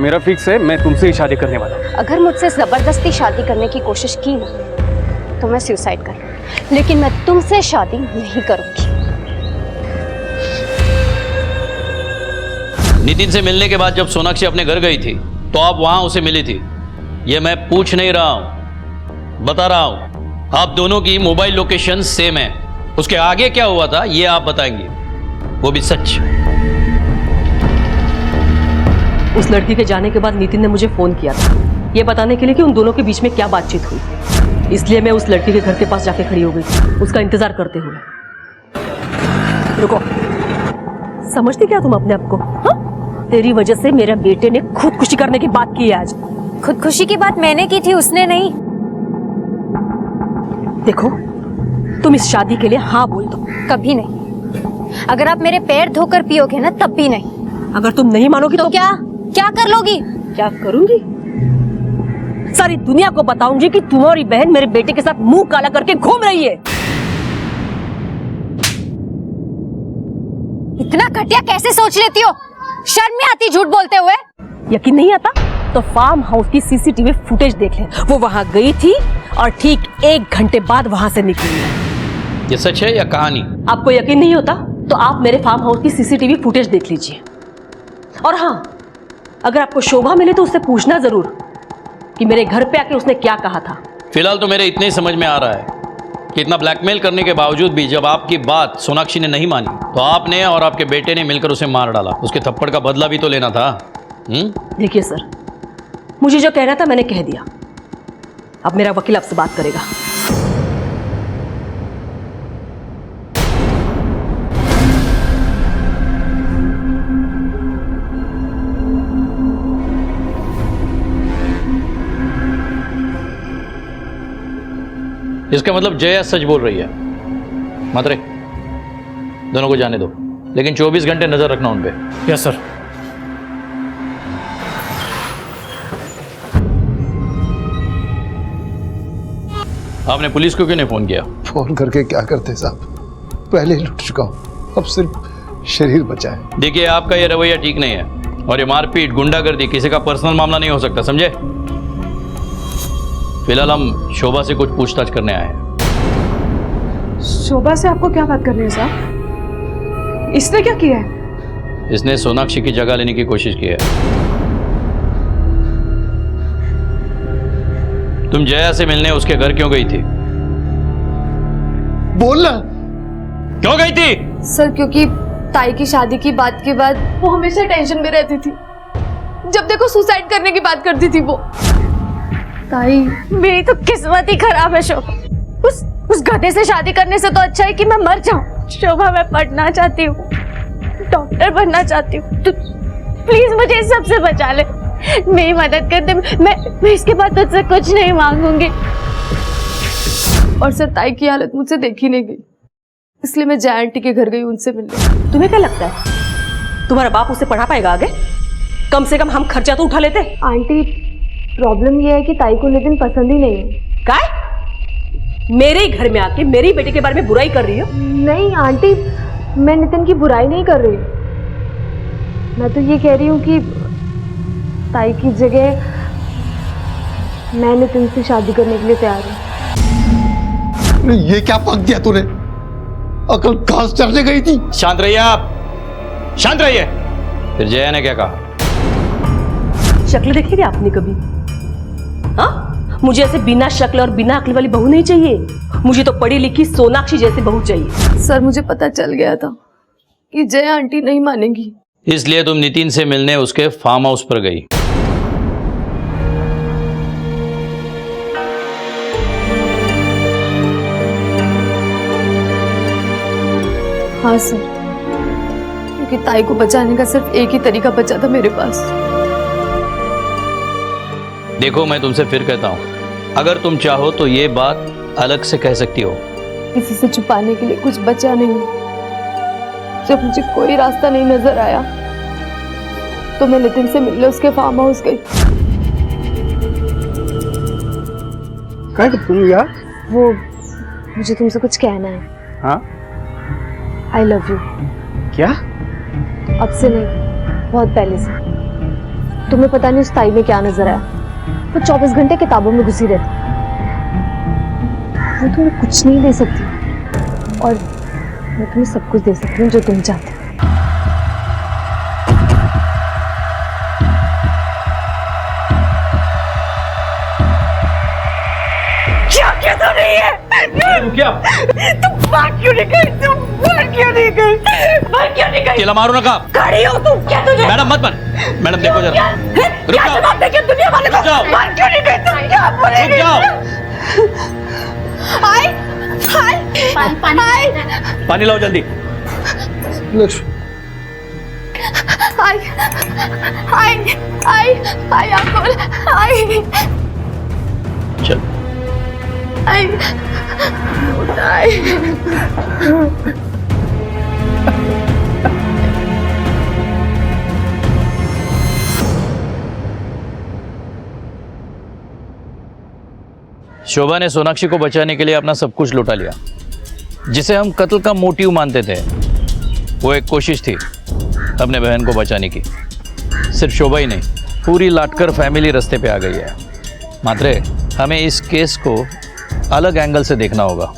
मेरा फिक्स है, मैं तुमसे ही शादी करने वाला हूं। अगर मुझसे जबरदस्ती शादी करने की कोशिश की ना तो मैं सुसाइड कर लूंगी, लेकिन मैं तुमसे शादी नहीं करूंगी। नितिन से मिलने के बाद जब सोनाक्षी अपने घर गई थी तो आप वहां उसे मिली थी। ये मैं पूछ नहीं रहा हूं, बता रहा हूं। आप दोनों की मोबाइल लोकेशन सेम है। उसके आगे क्या हुआ था ये आप बताएंगे, वो भी सच। उस लड़की के जाने के बाद नितिन ने मुझे फोन किया था, ये बताने के लिए कि उन दोनों के बीच में क्या बातचीत हुई। इसलिए मैं उस लड़की के घर के पास जाके खड़ी हो गई, उसका इंतजार करते हुए। रुको, समझती क्या तुम अपने आप को? हाँ? तेरी वजह से मेरे बेटे ने खुदकुशी करने की बात की है आज। खुदकुशी की बात मैंने की थी, उसने नहीं। देखो, तुम इस शादी के लिए हाँ बोल दो। कभी नहीं। अगर आप मेरे पैर धोकर पियोगे ना तब भी नहीं। अगर तुम नहीं मानोगी तो क्या क्या कर लोगी? क्या करूंगी? सारी दुनिया को बताऊंगी कि तुम्हारी बहन मेरे बेटे के साथ मुंह काला करके घूम रही है। इतना घटिया कैसे सोच लेती हो? शर्म नहीं आती झूठ बोलते हुए? यकीन नहीं आता तो फार्म हाउस की सीसीटीवी फुटेज देख ले। वो वहां गई थी और ठीक 1 घंटे बाद वहां से निकली है। ये सच है या कहानी? आपको यकीन नहीं होता तो आप मेरे फार्म हाउस की सीसीटीवी फुटेज देख लीजिए। और हाँ, अगर आपको शोभा मिले तो उससे पूछना जरूर कि मेरे घर पे आके उसने क्या कहा था। फिलहाल तो मेरे इतने ही समझ में आ रहा है कि इतना ब्लैकमेल करने के बावजूद भी जब आपकी बात सोनाक्षी ने नहीं मानी तो आपने और आपके बेटे ने मिलकर उसे मार डाला। उसके थप्पड़ का बदला भी तो लेना था। देखिए सर, मुझे जो कहना था मैंने कह दिया। अब मेरा वकील आपसे बात करेगा। इसका मतलब जया सच बोल रही है। मात्रे, दोनों को जाने दो, लेकिन 24 घंटे नजर रखना उन पे। Yes sir. आपने पुलिस को क्यों नहीं फोन किया? फोन करके क्या करते साहब, पहले ही लुट चुका हूं, अब सिर्फ शरीर बचा है। देखिए, आपका ये रवैया ठीक नहीं है और ये मारपीट, गुंडागर्दी किसी का पर्सनल मामला नहीं हो सकता, समझे? फिलहाल हम शोभा से कुछ पूछताछ करने आए हैं। शोभा से आपको क्या बात करनी है साहब? इसने क्या किया है? इसने सोनाक्षी की जगह लेने की कोशिश की है। तुम जया से मिलने उसके घर क्यों गई थी? बोलना। क्यों गई थी? सर, क्योंकि ताई की शादी की बात के बाद वो हमेशा टेंशन में रहती थी। जब देखो सुसाइड करने की बात करती थी वो। ताई, मेरी तो किस्मत ही खराब है शोभा। उस गधे से शादी करने से तो अच्छा है कि मैं मर जाऊं। शोभा, मैं पढ़ना चाहती हूँ, डॉक्टर बनना चाहती हूँ। तो प्लीज मुझे इस सब से बचा ले, मेरी मदद कर दे। मैं इसके बाद तुझसे कुछ नहीं मांगूंगी। और सर, ताई की हालत मुझसे देखी नहीं गई, इसलिए मैं जया आंटी के घर गई उनसे मिलने। तुम्हें क्या लगता है तुम्हारा बाप उसे पढ़ा पाएगा आगे? कम से कम हम खर्चा तो उठा लेते। आंटी, प्रॉब्लम यह है कि ताई को नितिन पसंद ही नहीं है। क्या? मेरे ही घर में आके मेरी बेटी के बारे में बुराई कर रही हो? नहीं आंटी, मैं नितिन की बुराई नहीं कर रही हूँ। मैं तो ये कह रही हूँ कि ताई की जगह मैं नितिन से शादी करने के लिए तैयार हूँ। ये क्या पक दिया तूने? अकल घास चरने गई थी। शांत रहिए आप, शांत रहिए। फिर जया ने क्या कहा? शक्ल देखी थी आपने कभी? हाँ, मुझे ऐसे बिना शक्ल और बिना अक्ल वाली बहू नहीं चाहिए। मुझे तो पढ़ी लिखी सोनाक्षी जैसी बहू चाहिए। सर मुझे पता चल गया था कि जया आंटी नहीं मानेगी, इसलिए तुम नितिन से मिलने उसके फार्म हाउस पर गई। हाँ सर, क्योंकि ताई को बचाने का सिर्फ एक ही तरीका बचा था मेरे पास। देखो मैं तुमसे फिर कहता हूं, अगर तुम चाहो तो ये बात अलग से कह सकती हो। किसी से छुपाने के लिए कुछ बचा नहीं। जब मुझे कोई रास्ता नहीं नजर आया तो मैं नितिन से मिलने उसके फार्म हाउस गई। क्या तुम यार? वो मुझे तुमसे कुछ कहना है। हाँ? I love you. क्या? अब से नहीं, बहुत पहले से। तुम्हें पता नहीं उस ताई में क्या नजर आया। वो 24 घंटे किताबों में घुसी रहती। वो तुम्हें कुछ नहीं दे सकती और मैं तुम्हें सब कुछ दे सकती हूँ जो तुम चाहते हो। क्या क्या तो नहीं है? क्या? तुम बात क्यों नहीं कर? तुम बात क्यों नहीं कर? बात क्यों नहीं कर? केला मारो ना का? खड़ी हो तुम, क्या तुझे? मैडम मत बन। मैडम देखो जरा, रुक क्या जाओ। जवाब देंगे दुनिया वाले को? रुक जाओ। बात क्यों नहीं कर? तुम क्या बोलेंगे? रुक जाओ। हाय हाय हाय पानी लाओ जल्दी। लक्ष्मी, हाय हाय हाय हाय अंकल, हाय चल। हाय हाय। शोभा ने सोनाक्षी को बचाने के लिए अपना सब कुछ लुटा लिया। जिसे हम कत्ल का मोटिव मानते थे, वो एक कोशिश थी अपने बहन को बचाने की। सिर्फ शोभा ही नहीं, पूरी लाटकर फैमिली रास्ते पे आ गई है। मात्र हमें इस केस को अलग एंगल से देखना होगा।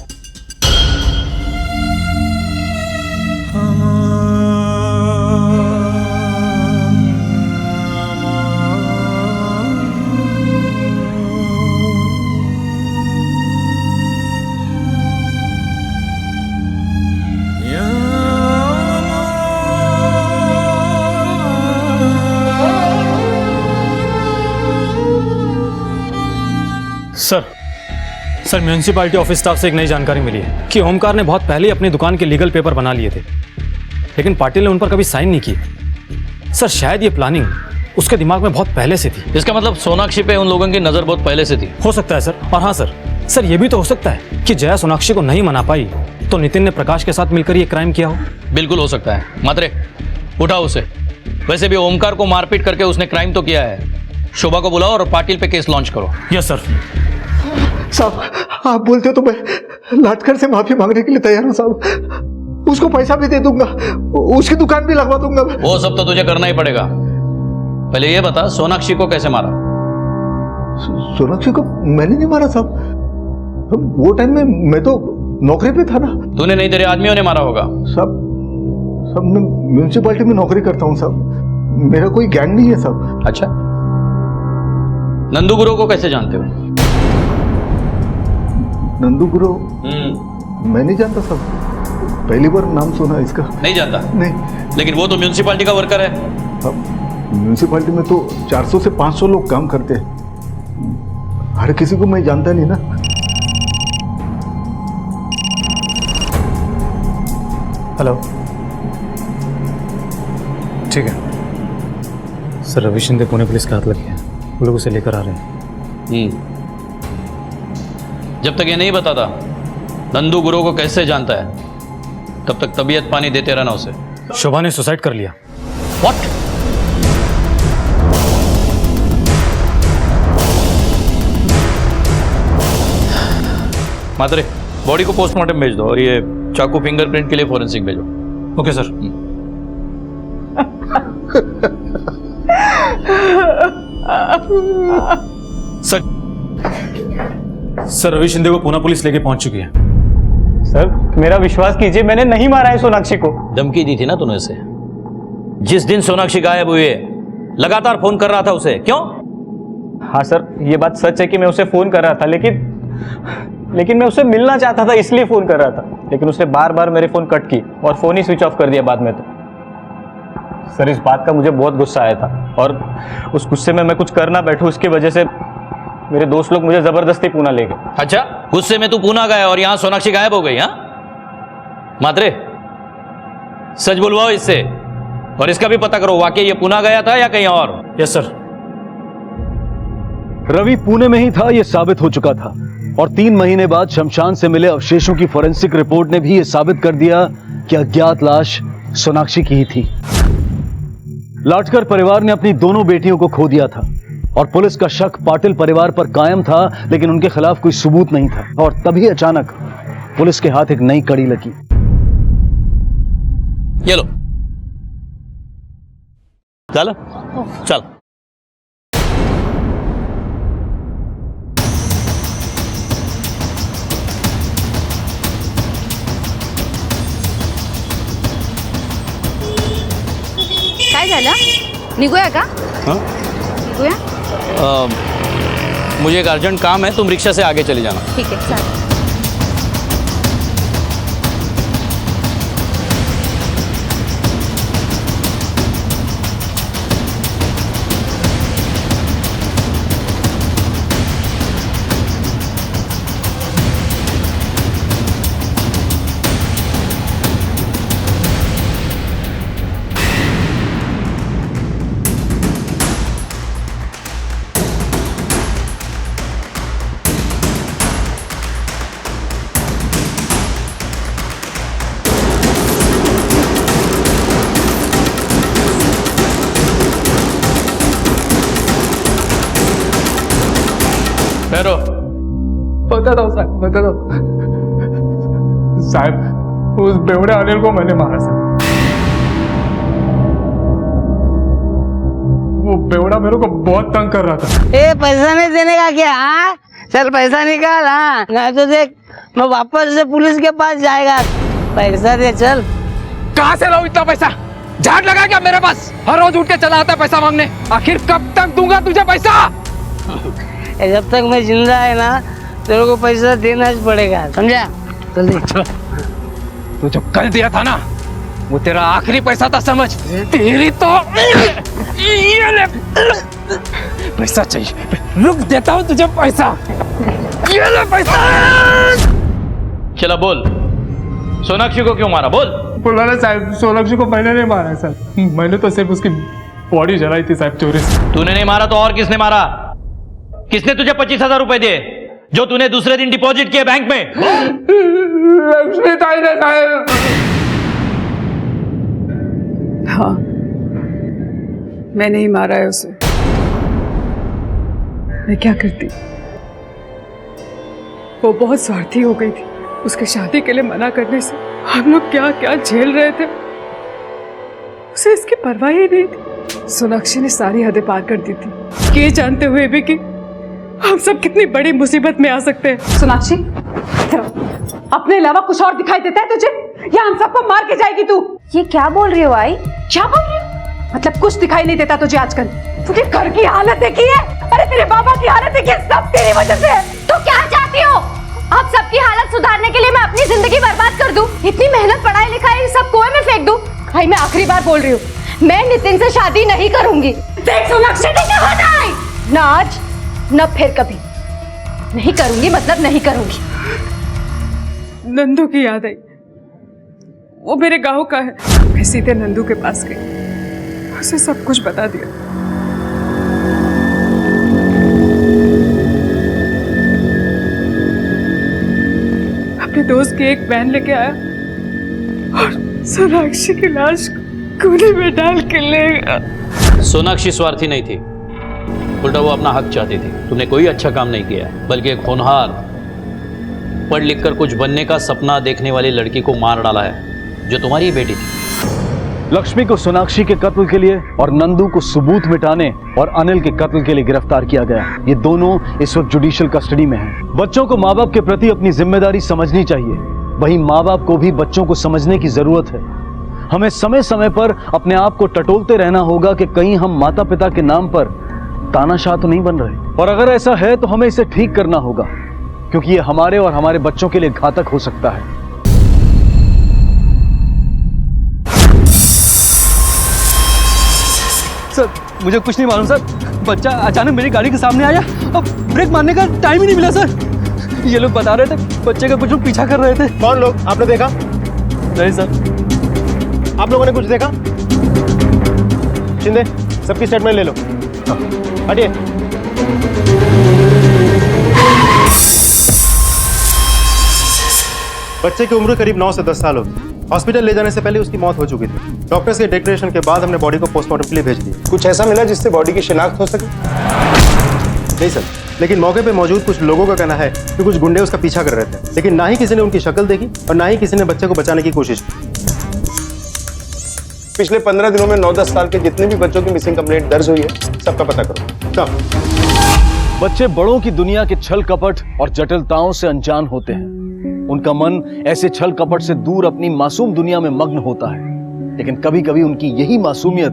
सर म्यूनिसिपैलिटी ऑफिस स्टाफ से एक नई जानकारी मिली है कि ओमकार ने बहुत पहले ही अपनी दुकान के लीगल पेपर बना लिए थे, लेकिन पाटिल ने उन पर कभी साइन नहीं किए। सर शायद ये प्लानिंग उसके दिमाग में बहुत पहले से थी। इसका मतलब सोनाक्षी पे उन लोगों की नजर बहुत पहले से थी। हो सकता है सर। और हाँ सर ये भी तो हो सकता है कि जया सोनाक्षी को नहीं मना पाई तो नितिन ने प्रकाश के साथ मिलकर ये क्राइम किया हो। बिल्कुल हो सकता है। मात्रे उठाओ उसे। वैसे भी ओमकार को मारपीट करके उसने क्राइम तो किया है। शोभा को बुलाओ और पाटिल पे केस लॉन्च करो। Yes sir. साहब आप बोलते हो तो मैं लाटकर से माफी मांगने के लिए तैयार हूँ साहब। उसको पैसा भी दे दूंगा, उसकी दुकान भी लगवा दूंगा। वो सब तो तुझे करना ही पड़ेगा। पहले ये बता सोनाक्षी को कैसे मारा? सोनाक्षी को मैंने नहीं मारा साहब। वो टाइम में मैं तो नौकरी पे था ना। तूने नहीं, तेरे आदमियों ने मारा होगा। साहब मैं म्यूनिसिपैलिटी में नौकरी करता हूँ साहब। मेरा कोई गैंग नहीं है साहब। अच्छा, नंदू गुरु को कैसे जानते हो? नंदू गुरु मैं नहीं जानता साहब, पहली बार नाम सुना इसका। नहीं जानता? नहीं। लेकिन वो तो म्यूनिसिपैलिटी का वर्कर है। म्यूनिसिपैलिटी में तो 400 से 500 लोग काम करते हैं। हर किसी को मैं जानता नहीं ना। हेलो, ठीक है सर। रवि शिंदे पुणे पुलिस का हाथ लग गया, वो लोग उसे लेकर आ रहे हैं। जब तक ये नहीं बताता नंदू गुरु को कैसे जानता है, तब तक तबीयत पानी देते रहना उसे। शोभा ने सुसाइड कर लिया। व्हाट? मात्रे बॉडी को पोस्टमार्टम भेज दो और ये चाकू फिंगरप्रिंट के लिए फोरेंसिक भेजो। Okay sir. Sir Ravi Shinde को पूना पुलिस लेके पहुंच चुकी है। सर मेरा विश्वास कीजिए, मैंने नहीं मारा है सोनाक्षी को। धमकी दी थी ना तूने उसे? जिस दिन सोनाक्षी गायब हुई है लगातार फोन कर रहा था उसे, क्यों? हाँ सर, ये बात सच है कि मैं उसे फोन कर रहा था, लेकिन मैं उससे मिलना चाहता था इसलिए फोन कर रहा था। लेकिन उसने बार बार मेरे फोन कट की और फोन ही स्विच ऑफ कर दिया बाद में। तो सर इस बात का मुझे बहुत गुस्सा आया था और उस गुस्से में मैं कुछ कर ना बैठूं, उसकी वजह से मेरे दोस्त लोग मुझे जबरदस्ती पूना ले गए। अच्छा, गुस्से में तू पूना गया और यहां सोनाक्षी गायब हो गई? हाँ मात्रे, सच बुलवाओ इससे और इसका भी पता करो वाकई ये पूना गया था या कहीं और। Yes sir. रवि पुणे में ही था यह साबित हो चुका था और 3 महीने बाद शमशान से मिले अवशेषों की फोरेंसिक रिपोर्ट ने भी यह साबित कर दिया कि अज्ञात लाश सोनाक्षी की ही थी। लाटकर परिवार ने अपनी दोनों बेटियों को खो दिया था और पुलिस का शक पाटिल परिवार पर कायम था, लेकिन उनके खिलाफ कोई सबूत नहीं था। और तभी अचानक पुलिस के हाथ एक नई कड़ी लगी। ये लो, चल चल। काय झालं? निघूया का? हाँ? निघूया? मुझे एक अर्जेंट काम है, तुम रिक्शा से आगे चली जाना। ठीक आहे, चालेल। ठहरो। बता दो साहब, बता दो साहब, उस बेवड़े अनिल को मैंने मारा साहब। वो बेवड़ा मेरे को बहुत तंग कर रहा था। ए पैसा नहीं देने का क्या? हाँ चल पैसा निकाल। हाँ नहीं तो देख मैं वापस से पुलिस के पास जाएगा। पैसा दे चल। कहाँ से लाऊं इतना पैसा? झाड़ लगा क्या मेरे पास? हर रोज उठ के चला आता पैसा मांगने। आखिर कब तक दूंगा तुझे पैसा? जब तक मैं जिंदा है ना तेरे को पैसा देना ही पड़ेगा, समझा? जल्दी चल। तू जब कल दिया था ना वो तेरा आखिरी पैसा था, समझ? तेरी तो ये ले पैसा चाहिए, रुक देता हूँ तुझे पैसा। ये ले पैसा। चला बोल, सोनाक्षी को क्यों मारा? बोल। बोला ना साहब, सोनाक्षी को मैंने नहीं मारा सर, मैंने तो सिर्फ उसकी बॉडी जलाई थी साहब, चोरी से। तूने नहीं मारा तो और किसने मारा? किसने तुझे 25,000 रुपए दिए जो तूने दूसरे दिन डिपॉजिट किए बैंक में? लक्ष्मी ताई ने साहब। हाँ मैंने ही मारा है उसे। मैं क्या करती, वो बहुत स्वार्थी हो गई थी। उसके शादी के लिए मना करने से हम लोग क्या क्या झेल रहे थे, उसे इसकी परवाह ही नहीं थी। सोनाक्षी ने सारी हदें पार कर दी थी, ये जानते हुए भी कि हम सब कितनी बड़ी मुसीबत में आ सकते हैं। सोनाक्षी, अपने अलावा कुछ और दिखाई देता है तुझे या हम सबको मार के जाएगी तू? ये क्या बोल रही हो आई? क्या बोल रही हो? मतलब कुछ दिखाई नहीं देता तुझे आजकल? तुझे घर की हालत देखी है? अरे तेरे बाबा की हालत देखी है, सब तेरी वजह से है। तो क्या चाहती हो? आप सबकी हालत सुधारने के लिए मैं अपनी जिंदगी बर्बाद कर दूं? इतनी मेहनत पढ़ाई लिखाई सब कुएं में फेंक दूं? भाई मैं आखिरी बार बोल रही हूँ, मैं नितिन से शादी नहीं करूंगी। देख सोनाक्षी, ना आज न फिर कभी। नहीं करूंगी मतलब नहीं करूंगी। नंदू की याद आई, वो मेरे गांव का है। मैं सीधे नंदू के पास गई, उसे सब कुछ बता दिया। अपने दोस्त की एक वैन लेके आया और सोनाक्षी की लाश कूड़े में डाल के ले गया। सोनाक्षी स्वार्थी नहीं थी, उल्टा वो अपना हक चाहती थी। तूने कोई अच्छा काम नहीं किया, बल्कि एक होनहार पढ़ लिख कर कुछ बनने का सपना देखने वाली लड़की को मार डाला है, जो तुम्हारी ही बेटी थी। लक्ष्मी को सोनाक्षी के कत्ल के लिए और नंदू को सबूत मिटाने और अनिल के कत्ल के लिए गिरफ्तार किया गया। ये दोनों इस वक्त जुडिशियल कस्टडी में हैं। बच्चों को माँ बाप के प्रति अपनी जिम्मेदारी समझनी चाहिए, वहीं माँ बाप को भी बच्चों को समझने की जरूरत है। हमें समय समय पर अपने आप को टटोलते रहना होगा कि कहीं हम माता पिता के नाम पर तानाशाह तो नहीं बन रहे, और अगर ऐसा है तो हमें इसे ठीक करना होगा, क्योंकि ये हमारे और हमारे बच्चों के लिए घातक हो सकता है। सर मुझे कुछ नहीं मालूम सर, बच्चा अचानक मेरी गाड़ी के सामने आया, अब ब्रेक मारने का टाइम ही नहीं मिला सर। ये लोग बता रहे थे बच्चे का कुछ लोग पीछा कर रहे थे। कौन लोग? आपने देखा? नहीं सर। आप लोगों ने कुछ देखा? शिंदे सबकी स्टेटमेंट ले लो। हटिए। बच्चे की उम्र करीब 9 से 10 साल होगी। हॉस्पिटल ले जाने से पहले उसकी मौत हो चुकी थी। डॉक्टर्स के डिक्लेरेशन के बाद हमने बॉडी को पोस्टमार्टम के लिए भेज दी। कुछ ऐसा मिला जिससे बॉडी की शिनाख्त हो सके? नहीं सर, लेकिन मौके पे मौजूद कुछ लोगों का कहना है कि कुछ गुंडे उसका पीछा कर रहे थे, लेकिन ना ही किसी ने उनकी शक्ल देखी और ना ही किसी ने बच्चे को बचाने की कोशिश की। पिछले 15 दिनों में 9-10 साल के जितने भी बच्चों की मिसिंग कंप्लेंट दर्ज हुई है, सबका पता करो। कब? बच्चे बड़ों की दुनिया के छल कपट और जटिलताओं से अनजान होते हैं। उनका मन ऐसे छल कपट से दूर अपनी मासूम दुनिया में मग्न होता है, लेकिन कभी कभी उनकी यही मासूमियत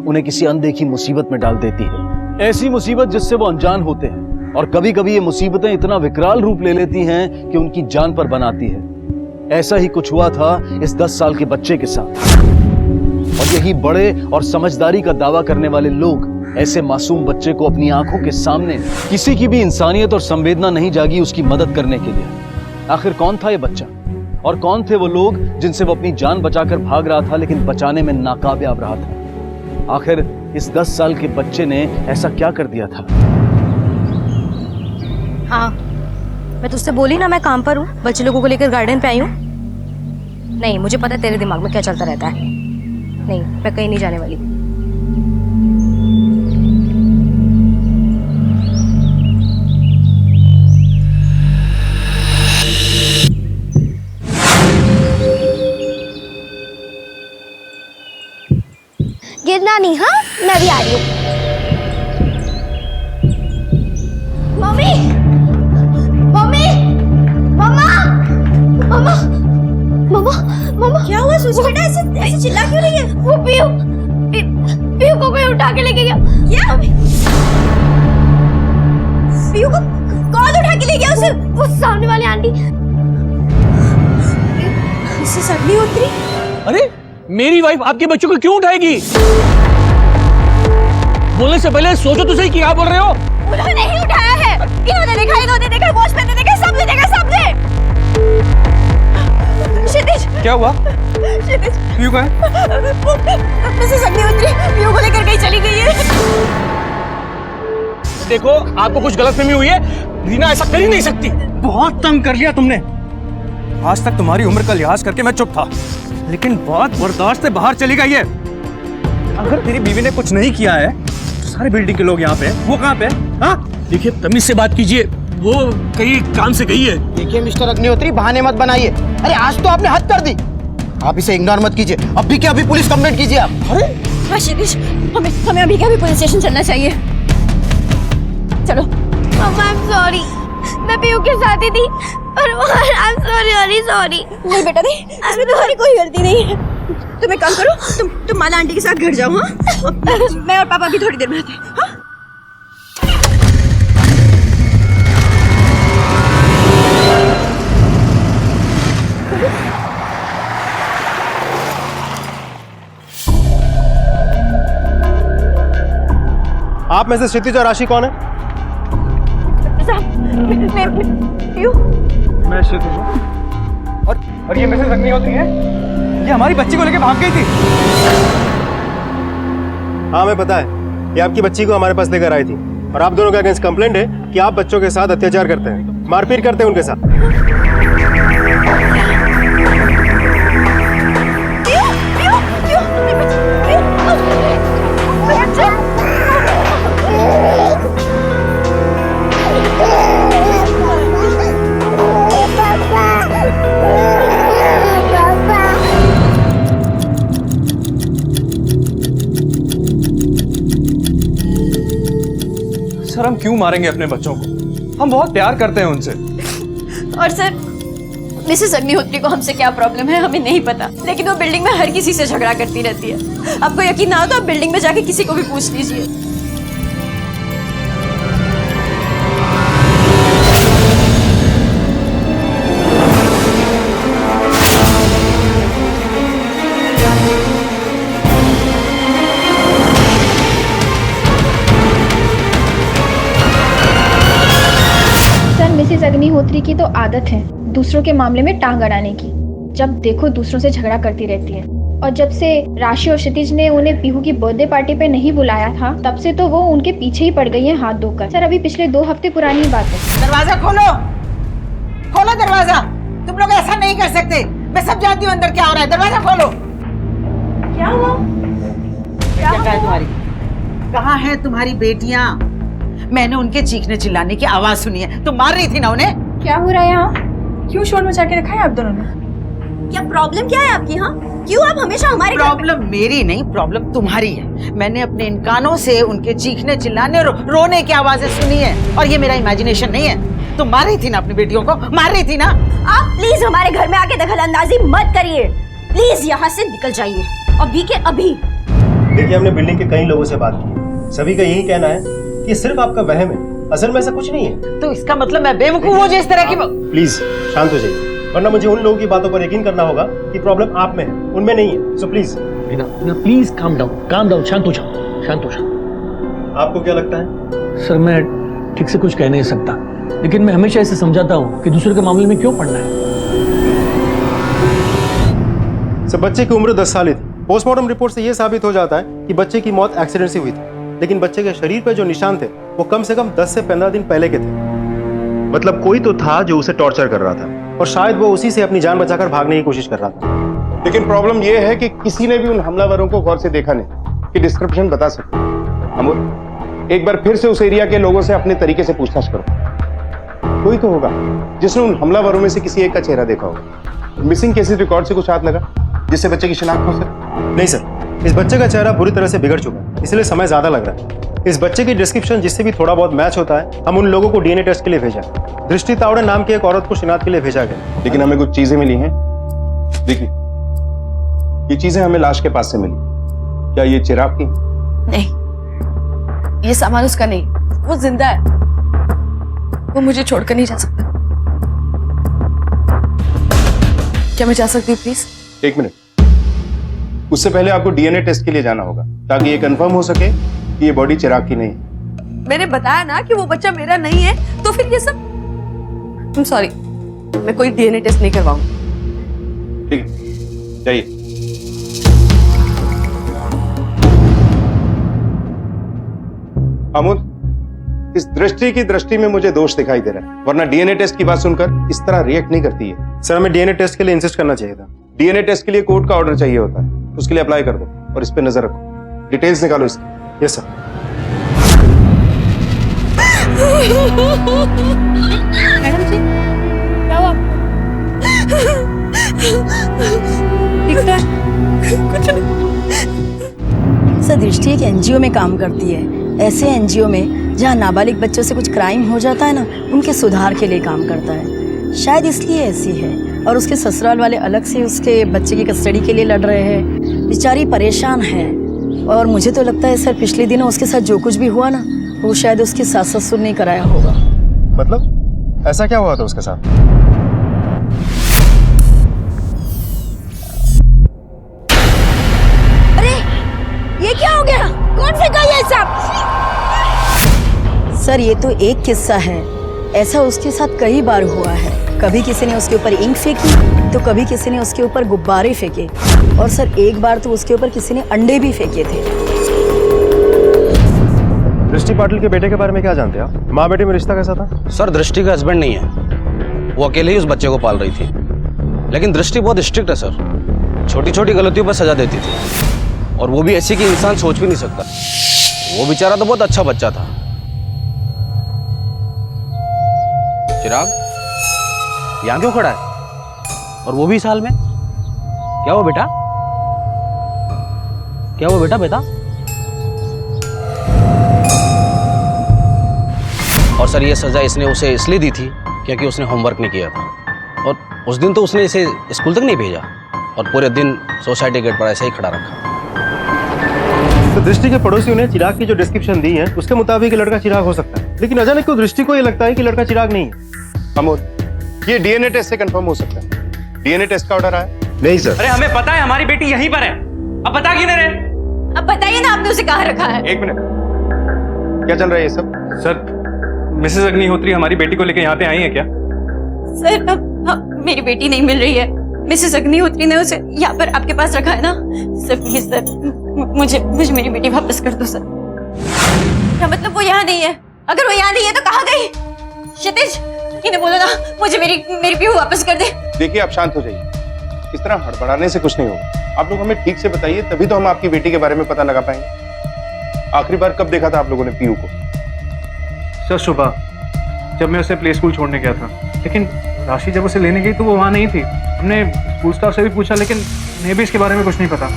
उन्हें किसी अनदेखी मुसीबत में डाल देती है। ऐसी मुसीबत जिससे वो अनजान होते हैं, और कभी कभी ये मुसीबतें इतना विकराल रूप ले लेती हैं कि उनकी जान पर बनाती है। ऐसा ही कुछ हुआ था इस 10 साल के बच्चे के साथ, और यही बड़े और समझदारी का दावा करने वाले लोग ऐसे मासूम बच्चे को अपनी आंखों के सामने, किसी की भी इंसानियत और संवेदना नहीं जागी उसकी मदद करने के लिए। आखिर कौन था ये बच्चा, और कौन थे वो लोग जिनसे वो अपनी जान बचाकर भाग रहा था लेकिन बचाने में नाकामयाब रहा था? आखिर इस 10 साल के बच्चे ने ऐसा क्या कर दिया था? हाँ, मैं तुझसे बोली ना मैं काम पर हूँ, बच्चे लोगों को लेकर गार्डन पे आई हूँ। नहीं, मुझे पता है तेरे दिमाग में क्या चलता रहता है। नहीं, मैं कहीं नहीं जाने वाली। गिरना नहीं, हाँ? मैं भी आ रही हूँ। मम्मी, मम्मी, मम्मा, मम्मा, मम्मा, मम्मा, क्या हुआ सुजी बेटा? ऐसे चिल्ला क्यों रही है? वो पीयू को कोई उठा के लेके गया। क्या? पीयू को कौन उठा के ले गया उसे? वो सामने वाली आंटी। मिसेस अग्निहोत्री। अरे मेरी वाइफ आपके बच्चों को क्यों उठाएगी? बोलने से पहले सोचो तो सही, क्या बोल रहे हो? उन्होंने नहीं उठाया है। इन्होंने देखा, इन्होंने देखा, वॉचमैन ने देखा, सबने देखा, सबने। क्षितिज, क्या हुआ? क्षितिज, पीयू कहाँ है? मिसेस अग्निहोत्री पीयू को लेकर कहीं चली गई है। देखो, आपको कुछ गलतफहमी हुई है। रीना ऐसा कर ही नहीं सकती। बहुत तंग कर लिया तुमने। आज तक तुम्हारी उम्र का लिहाज करके मैं चुप था, लेकिन बहुत बर्दाश्त से बाहर चली गई है। अगर तेरी बीवी ने कुछ नहीं किया है तो सारे बिल्डिंग के लोग यहाँ पे, वो कहाँ पे? हाँ, देखिए तमीज से बात कीजिए, वो कहीं काम से गई है। देखिए मिस्टर अग्निहोत्री, बहाने मत बनाइए। अरे आज तो आपने हद कर दी। आप इसे इग्नोर मत कीजिए। अभी के अभी पुलिस कंप्लेंट कीजिए आप। अरे हाँ शिरीष, हमें अभी के अभी पुलिस स्टेशन चलना चाहिए। चलो। मम्मा, आई एम सॉरी। मैं पीयू के साथ ही थी और आई एम सॉरी, सॉरी। नहीं बेटा नहीं, इसमें तुम्हारी कोई गलती नहीं है। तुम एक काम करो, तुम माला आंटी के साथ घर जाओ। हाँ, मैं और पापा भी थोड़ी देर में आते हैं। हाँ? आप में से क्षितिज और राशि कौन है? पीयू। मैं क्षितिज हूँ। और ये मिसेस अग्निहोत्री है। ये हमारी बच्ची को लेके भाग गई थी। हाँ हमें पता है, ये आपकी बच्ची को हमारे पास लेकर आई थी और आप दोनों के अगेंस्ट कंप्लेंट है कि आप बच्चों के साथ अत्याचार करते हैं, मारपीट करते हैं उनके साथ। हम क्यों मारेंगे अपने बच्चों को? हम बहुत प्यार करते हैं उनसे। और सर, मिसेस अग्निहोत्री को हमसे क्या प्रॉब्लम है हमें नहीं पता, लेकिन वो बिल्डिंग में हर किसी से झगड़ा करती रहती है। आपको यकीन ना हो तो आप बिल्डिंग में जाके किसी को भी पूछ लीजिए। मिसेस अग्निहोत्री की तो आदत है दूसरों के मामले में टांग अड़ाने की। जब देखो दूसरों से झगड़ा करती रहती है। और जब से राशि और क्षितिज ने उन्हें पीहू की बर्थडे पार्टी पे नहीं बुलाया था, तब से तो वो उनके पीछे ही पड़ गई हैं हाथ धोकर। सर, अभी पिछले 2 हफ्ते पुरानी बात है। दरवाजा खोलो, खोलो दरवाजा। तुम लोग ऐसा नहीं कर सकते। मैं सब जानती हूँ अंदर क्या हो रहा है। दरवाजा खोलो। क्या हुआ? क्या है तुम्हारी? कहाँ है तुम्हारी बेटियाँ? मैंने उनके चीखने चिल्लाने की आवाज सुनी है। तुम मार रही थी ना उन्हें? क्या हो रहा है यहाँ? क्यों शोर मचा के रखा है आप दोनों ने? क्या प्रॉब्लम क्या है आपकी? हाँ, क्यों आप हमेशा हमारी प्रॉब्लम मेरी नहीं, प्रॉब्लम तुम्हारी है। मैंने अपने इन कानों से उनके चीखने चिल्लाने और रोने की आवाजें सुनी है, और ये मेरा इमेजिनेशन नहीं है। तुम मार रही थी ना अपनी बेटियों को, मार रही थी ना? आप प्लीज हमारे घर में आके दखल अंदाजी मत करिए। प्लीज यहाँ से निकल जाइए अभी के अभी। देखिए, हमने बिल्डिंग के कई लोगों से बात की, सभी का यही कहना है कि सिर्फ आपका वहम है, असल में ऐसा कुछ नहीं है। तो इसका मतलब मैं बेवकूफ हूँ जो इस तरह की? प्लीज शांत हो जाइए, वरना मुझे उन लोगों की बातों पर यकीन करना होगा कि प्रॉब्लम आप में है, उनमें नहीं है। So please please calm down, शांत हो जाओ। आपको क्या लगता है? सर, मैं ठीक से कुछ कह नहीं सकता, लेकिन मैं हमेशा इसे समझाता हूँ कि दूसरे के मामले में क्यों पढ़ना है। सर, बच्चे की उम्र 10 साल ही थी। पोस्टमार्टम रिपोर्ट से यह साबित हो जाता है कि बच्चे की मौत एक्सीडेंट से हुई थी, लेकिन बच्चे के शरीर पर जो निशान थे वो कम से कम 10 से 15 दिन पहले के थे। मतलब कोई तो था जो उसे टॉर्चर कर रहा था, और शायद वो उसी से अपनी जान बचाकर भागने की कोशिश कर रहा था। लेकिन प्रॉब्लम यह है कि किसी ने भी उन हमलावरों को गौर से देखा नहीं कि डिस्क्रिप्शन बता सके। अमूल, एक बार फिर से उस एरिया के लोगों से अपने तरीके से पूछताछ करो। कोई तो होगा जिसने उन हमलावरों में से किसी एक का चेहरा देखा होगा। मिसिंग केसेस रिकॉर्ड से कुछ हाथ लगा जिससे बच्चे की शिनाख्त हो सके? नहीं सर, इस बच्चे का चेहरा बुरी तरह से बिगड़ चुका है, इसलिए समय ज्यादा लग रहा है। इस बच्चे की डिस्क्रिप्शन जिससे भी थोड़ा बहुत मैच होता है, हम उन लोगों को डीएनए टेस्ट के लिए भेजा। दृष्टि तावड़े नाम की एक औरत को शिनाख्त के लिए भेजा गया। लेकिन हमें कुछ चीजें मिली हैं। देखिए, ये चीजें हमें लाश के पास से मिली। क्या ये चिराग की? नहीं, ये सामान उसका नहीं, वो जिंदा है। वो मुझे छोड़कर नहीं जा सकता। क्या मैं जा सकती हूँ प्लीज? एक मिनट, उससे पहले आपको डीएनए टेस्ट के लिए जाना होगा ताकि ये कंफर्म हो सके कि ये बॉडी चिराग की नहीं। मैंने बताया ना कि वो बच्चा मेरा नहीं है, तो फिर ये सब। सॉरी, मैं कोई डीएनए टेस्ट नहीं करवाऊंगी। ठीक है, जाइए। अमूल, इस दृष्टि की दृष्टि में मुझे दोष दिखाई दे रहा है, वरना डीएनए टेस्ट की बात सुनकर इस तरह रिएक्ट नहीं करती है। सर, हमें डीएनए टेस्ट के लिए इंसिस्ट करना चाहिए था। डीएनए टेस्ट के लिए कोर्ट का ऑर्डर चाहिए होता है, उसके लिए अप्लाई कर दो और इस पे नजर रखो। डिटेल्स निकालो इसकी। Yes sir. मैडम जी, क्या हुआ? ठीक है, कुछ नहीं। सर, दृष्टि एक एनजीओ में काम करती है। ऐसे एनजीओ में जहाँ नाबालिग बच्चों से कुछ क्राइम हो जाता है ना, उनके सुधार के लिए काम करता है। शायद इसलिए ऐसी है। और उसके ससुराल वाले अलग से उसके बच्चे की कस्टडी के लिए लड़ रहे हैं। बेचारी परेशान है। और मुझे तो लगता है सर, पिछले दिनों उसके साथ जो कुछ भी हुआ ना, वो शायद उसके सास ससुर ने कराया होगा। मतलब ऐसा क्या हुआ था उसके साथ? अरे, ये क्या हो गया? कौन फेंका ये सब? सर, ये तो एक किस्सा है, ऐसा उसके साथ कई बार हुआ है। कभी किसी ने उसके ऊपर इंक फेंकी, तो कभी किसी ने उसके ऊपर गुब्बारे फेंके, और सर एक बार तो उसके ऊपर किसी ने अंडे भी फेंके थे। दृष्टि पाटिल के बेटे के बारे में क्या जानते हैं आप? माँ बेटे में रिश्ता कैसा था? सर, दृष्टि का हस्बैंड नहीं है, वो अकेले ही उस बच्चे को पाल रही थी। लेकिन दृष्टि बहुत स्ट्रिक्ट है सर, छोटी छोटी गलतियों पर सजा देती थी, और वो भी ऐसी कि इंसान सोच भी नहीं सकता। वो बेचारा तो बहुत अच्छा बच्चा था। चिराग, यहाँ क्यों खड़ा है? और वो भी साल में? क्या हुआ बेटा? क्या हुआ बेटा? सर ये सज़ा इसने उसे इसलिए दी थी क्योंकि उसने होमवर्क नहीं किया था, और उस दिन तो उसने इसे स्कूल तक नहीं भेजा और पूरे दिन सोसाइटी गेट पर ऐसे ही खड़ा रखा। तो दृष्टि के पड़ोसियों ने चिराग की जो डिस्क्रिप्शन दी है उसके मुताबिक लड़का चिराग हो सकता है, लेकिन अचानक क्यों दृष्टि को ये लगता है कि लड़का चिराग नहीं है? अमोल, ये डीएनए टेस्ट से कंफर्म हो सकता है। डीएनए टेस्ट का ऑर्डर आया? नहीं सर। अरे हमें पता है हमारी बेटी यहीं पर है, अब बता क्यों नहीं रहे? अब बताइए ना आपने उसे कहाँ रखा है? एक मिनट, क्या चल रहा है ये सब? सर मिसेस अग्निहोत्री हमारी बेटी को लेकर यहाँ पे आई है क्या? सर मेरी बेटी नहीं मिल रही है। मिसेस अग्निहोत्री ने उसे यहाँ पर आपके पास रखा है ना? सर प्लीज सर, मुझे मेरी बेटी वापस कर दो सर। क्या मतलब वो यहाँ नहीं है? अगर वो यहाँ नहीं है तो कहाँ गई? क्षितिज, इन्हें बोलो ना मुझे मेरी पीहू वापस कर दे। देखिए आप शांत हो जाइए, इस तरह हड़बड़ाने से कुछ नहीं होगा। आप लोग हमें ठीक से बताइए, तभी तो हम आपकी बेटी के बारे में पता लगा पाएंगे। आखिरी बार कब देखा था आप लोगों ने पीयू को? सर सुबह, जब मैं उसे प्ले स्कूल छोड़ने गया था, लेकिन राशि जब उसे लेने गई तो वो वहाँ नहीं थी। हमने स्कूल स्टाफ से भी पूछा, लेकिन उन्हें भी इसके बारे में कुछ नहीं पता।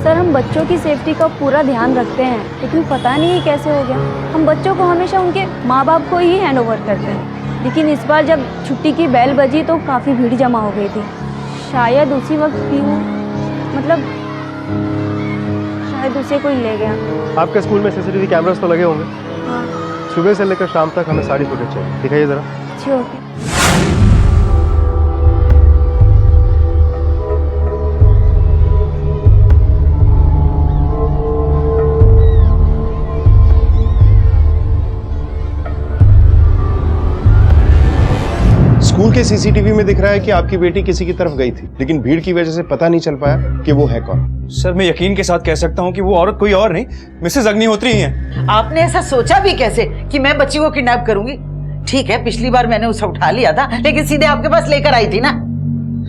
सर हम बच्चों की सेफ्टी का पूरा ध्यान रखते हैं, लेकिन पता नहीं कैसे हो गया। हम बच्चों को हमेशा उनके माँ बाप को ही हैंड ओवर करते हैं, लेकिन इस बार जब छुट्टी की बेल बजी तो काफ़ी भीड़ जमा हो गई थी। शायद उसी वक्त पीहू, मतलब शायद उसे कोई ले गया। आपके स्कूल में सीसीटीवी कैमरास तो लगे होंगे? हाँ। सुबह से लेकर शाम तक हमें सारी फुटेज चाहिए, दिखाइए जरा। जी ओके। स्कूल के सीसीटीवी में दिख रहा है कि आपकी बेटी किसी की तरफ गई थी, लेकिन भीड़ की वजह से पता नहीं चल पाया कि वो है कौन। सर मैं यकीन के साथ कह सकता हूँ कि वो औरत कोई और नहीं, मिसेस अग्निहोत्री ही है। आपने ऐसा सोचा भी कैसे कि मैं बच्ची को किडनैप करूंगी? ठीक है, पिछली बार मैंने उसे उठा लिया था, लेकिन सीधे आपके पास लेकर आई थी ना।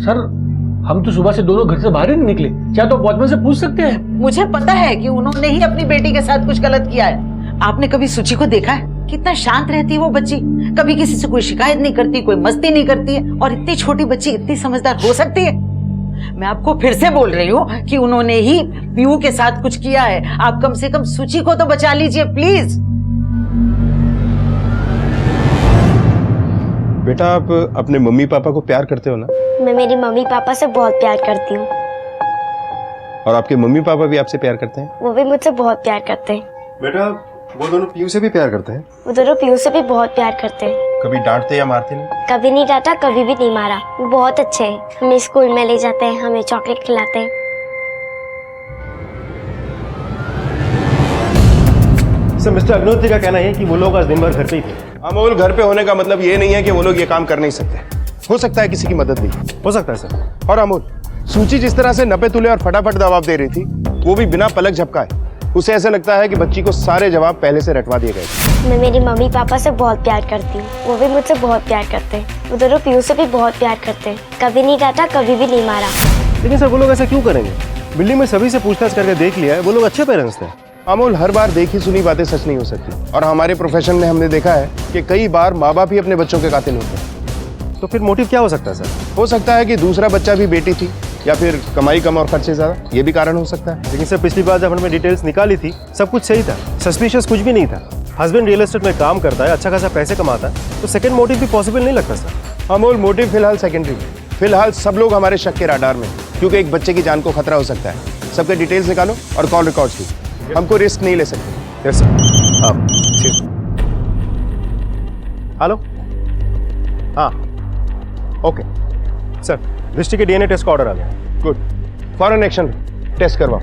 सर हम तो सुबह से दोनों घर से बाहर ही नहीं निकले, क्या तो वॉचमैन से पूछ सकते हैं? मुझे पता है कि उन्होंने ही अपनी बेटी के साथ कुछ गलत किया है। आपने कभी सुची को देखा है? कितना शांत रहती है वो बच्ची, कभी किसी से कोई शिकायत नहीं करती, कोई मस्ती नहीं करती है, और इतनी छोटी बच्ची इतनी समझदार हो सकती है? मैं आपको फिर से बोल रही हूँ कि उन्होंने ही पीहू के साथ कुछ किया है। आप कम से कम सुची को तो बचा लीजिए प्लीज। बेटा आप अपने मम्मी पापा को प्यार करते हो ना? मैं मेरी मम्मी पापा से बहुत प्यार करती हूँ। और आपके मम्मी पापा भी आपसे प्यार करते हैं? वो भी मुझसे बहुत प्यार करते हैं। बेटा वो दोनों पीयू से भी प्यार करते हैं? वो दोनों पीहू से भी बहुत प्यार करते हैं। कभी डांटते या मारते नहीं? कभी नहीं डांटा, कभी भी नहीं मारा। वो बहुत अच्छे हैं, हमें स्कूल में ले जाते हैं, हमें चॉकलेट खिलाते हैं। सर मिस्टर अग्निहोत्री का कहना है कि वो लोग आज दिन भर घर पे ही थे। अमोल, घर पे होने का मतलब ये नहीं है कि वो लोग ये काम कर नहीं सकते। हो सकता है किसी की मदद भी हो सकता है सर। और अमोल, सूची जिस तरह से नपे तुले और फटाफट जवाब दे रही थी, वो भी बिना पलक झपकाए, उसे ऐसा लगता है कि बच्ची को सारे जवाब पहले से रटवा दिए गए। मैं मेरी मम्मी पापा से बहुत प्यार करती हूँ, वो भी मुझसे बहुत प्यार करते हैं। वो दोनों पीहू से भी बहुत प्यार करते हैं, कभी नहीं डांटा, कभी भी नहीं मारा। लेकिन सर वो लोग ऐसा क्यों करेंगे? बिल्डिंग में सभी से पूछताछ करके देख लिया है, वो लोग अच्छे पेरेंट्स थे। अमोल, हर बार देखी सुनी बातें सच नहीं हो सकती, और हमारे प्रोफेशन में हमने देखा है कि कई बार माँ बाप ही अपने बच्चों के कातिल होते हैं। तो फिर मोटिव क्या हो सकता है सर? हो सकता है कि दूसरा बच्चा भी बेटी थी, या फिर कमाई कम और खर्चे ज्यादा, ये भी कारण हो सकता है। लेकिन सर पिछली बार जब हमने डिटेल्स निकाली थी सब कुछ सही था, सस्पिशियस कुछ भी नहीं था। हस्बैंड रियल एस्टेट में काम करता है, अच्छा खासा पैसे कमाता है, तो सेकंड मोटिव भी पॉसिबल नहीं लगता सर। अमोल, मोटिव फिलहाल सेकेंडरी। फिलहाल सब लोग हमारे शक के राडार में, क्योंकि एक बच्चे की जान को खतरा हो सकता है। सबके डिटेल्स निकालो और कॉल रिकॉर्ड्स की। हमको रिस्क नहीं ले सकते। Yes sir. हाँ हेलो, हाँ ओके सर, दृष्टि के डीएनए टेस्ट का ऑर्डर आ गया। गुड, फॉरन एक्शन टेस्ट करवाओ।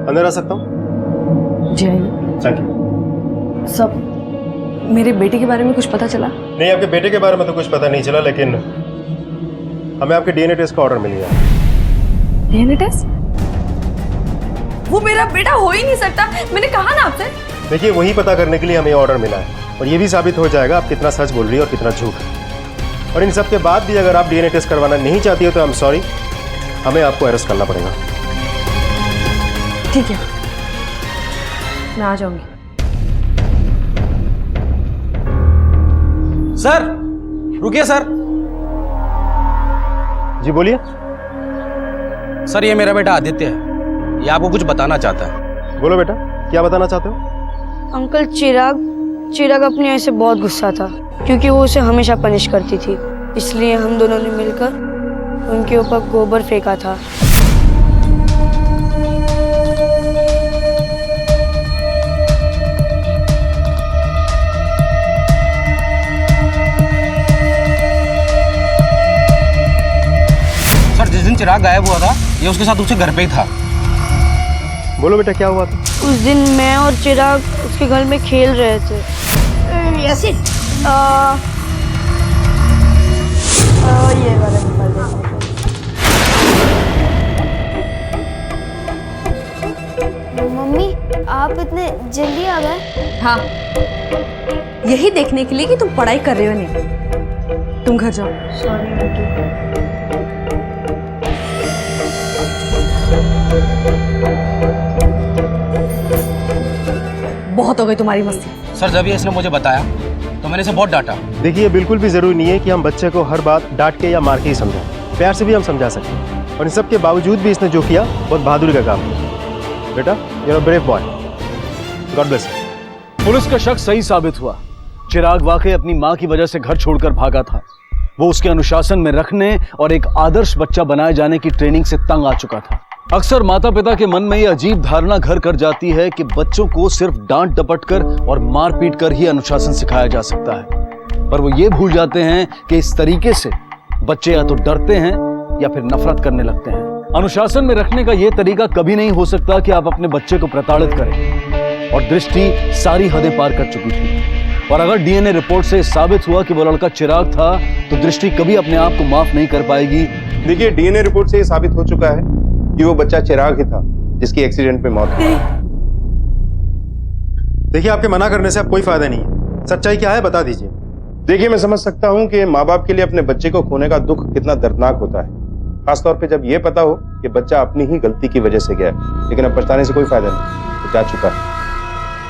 अंदर आ सकता हूँ? जी आइए। Thank you. सब मेरे बेटे के बारे में कुछ पता चला? नहीं, आपके बेटे के बारे में तो कुछ पता नहीं चला, लेकिन हमें आपके डीएनए टेस्ट का ऑर्डर मिल गया। DNA test? वो मेरा बेटा हो ही नहीं सकता, मैंने कहा ना आपसे। देखिए, वही पता करने के लिए हमें ऑर्डर मिला है, और ये भी साबित हो जाएगा आप कितना सच बोल रही है और कितना झूठ। और इन सब के बाद भी अगर आप डीएनए टेस्ट करवाना नहीं चाहती हो तो आई एम सॉरी, हमें आपको अरेस्ट करना पड़ेगा। ठीक है, मैं आ जाऊंगी। सर रुकिए सर। जी बोलिए। सर ये मेरा बेटा आदित्य है, ये आपको कुछ बताना चाहता है। बोलो बेटा, क्या बताना चाहते हो? अंकल चिराग अपनी ऐसे बहुत गुस्सा था क्योंकि वो उसे हमेशा पनिश करती थी, इसलिए हम दोनों ने मिलकर उनके ऊपर गोबर फेंका था। सर जिस दिन चिराग गायब हुआ था ये उसके साथ उसके घर पे ही था। बोलो बेटा, क्या हुआ था? उस दिन मैं और चिराग उसके घर में खेल रहे थे। यासिन ये वाला निकाल दो। मम्मी, आप इतने जल्दी आ गए? हाँ, यही देखने के लिए कि तुम पढ़ाई कर रहे हो नहीं। तुम घर जाओ। बहुत हो गई तुम्हारी मस्ती। सर जब ये इसने मुझे बताया तो मैंने इसे बहुत डांटा। देखिए, बिल्कुल भी जरूरी नहीं है कि हम बच्चे को हर बात डांट के या मार के ही समझाएं। प्यार से भी हम समझा सकते हैं, और इन सब के बावजूद भी इसने जो किया बहुत बहादुरी का काम किया। बेटा, you are a brave boy, God bless you. Police का शक सही साबित हुआ। चिराग वाकई अपनी मां की वजह से घर छोड़कर भागा था। वो उसके अनुशासन में रखने और एक आदर्श बच्चा बनाए जाने की ट्रेनिंग से तंग आ चुका था। अक्सर माता पिता के मन में यह अजीब धारणा घर कर जाती है कि बच्चों को सिर्फ डांट डपट कर और मार पीट कर ही अनुशासन सिखाया जा सकता है, पर वो ये भूल जाते हैं कि इस तरीके से बच्चे या तो डरते हैं या फिर नफरत करने लगते हैं। अनुशासन में रखने का यह तरीका कभी नहीं हो सकता कि आप अपने बच्चे को प्रताड़ित करें, और दृष्टि सारी हदें पार कर चुकी थी। और अगर डीएनए रिपोर्ट से साबित हुआ कि वो लड़का चिराग था तो दृष्टि कभी अपने आप को माफ नहीं कर पाएगी। देखिए, डीएनए रिपोर्ट से ये साबित हो चुका है कि वो बच्चा चिराग ही था जिसकी एक्सीडेंट में मौत हुई। देखिए, आपके मना करने से अब कोई फायदा नहीं है। सच्चाई क्या है बता दीजिए। देखिए, मैं समझ सकता हूँ कि माँ बाप के लिए अपने बच्चे को खोने का दुख कितना दर्दनाक होता है, खासतौर पे जब ये पता हो कि बच्चा अपनी ही गलती की वजह से गया है। लेकिन अब पछताने से कोई फायदा नहीं, वो जा चुका है,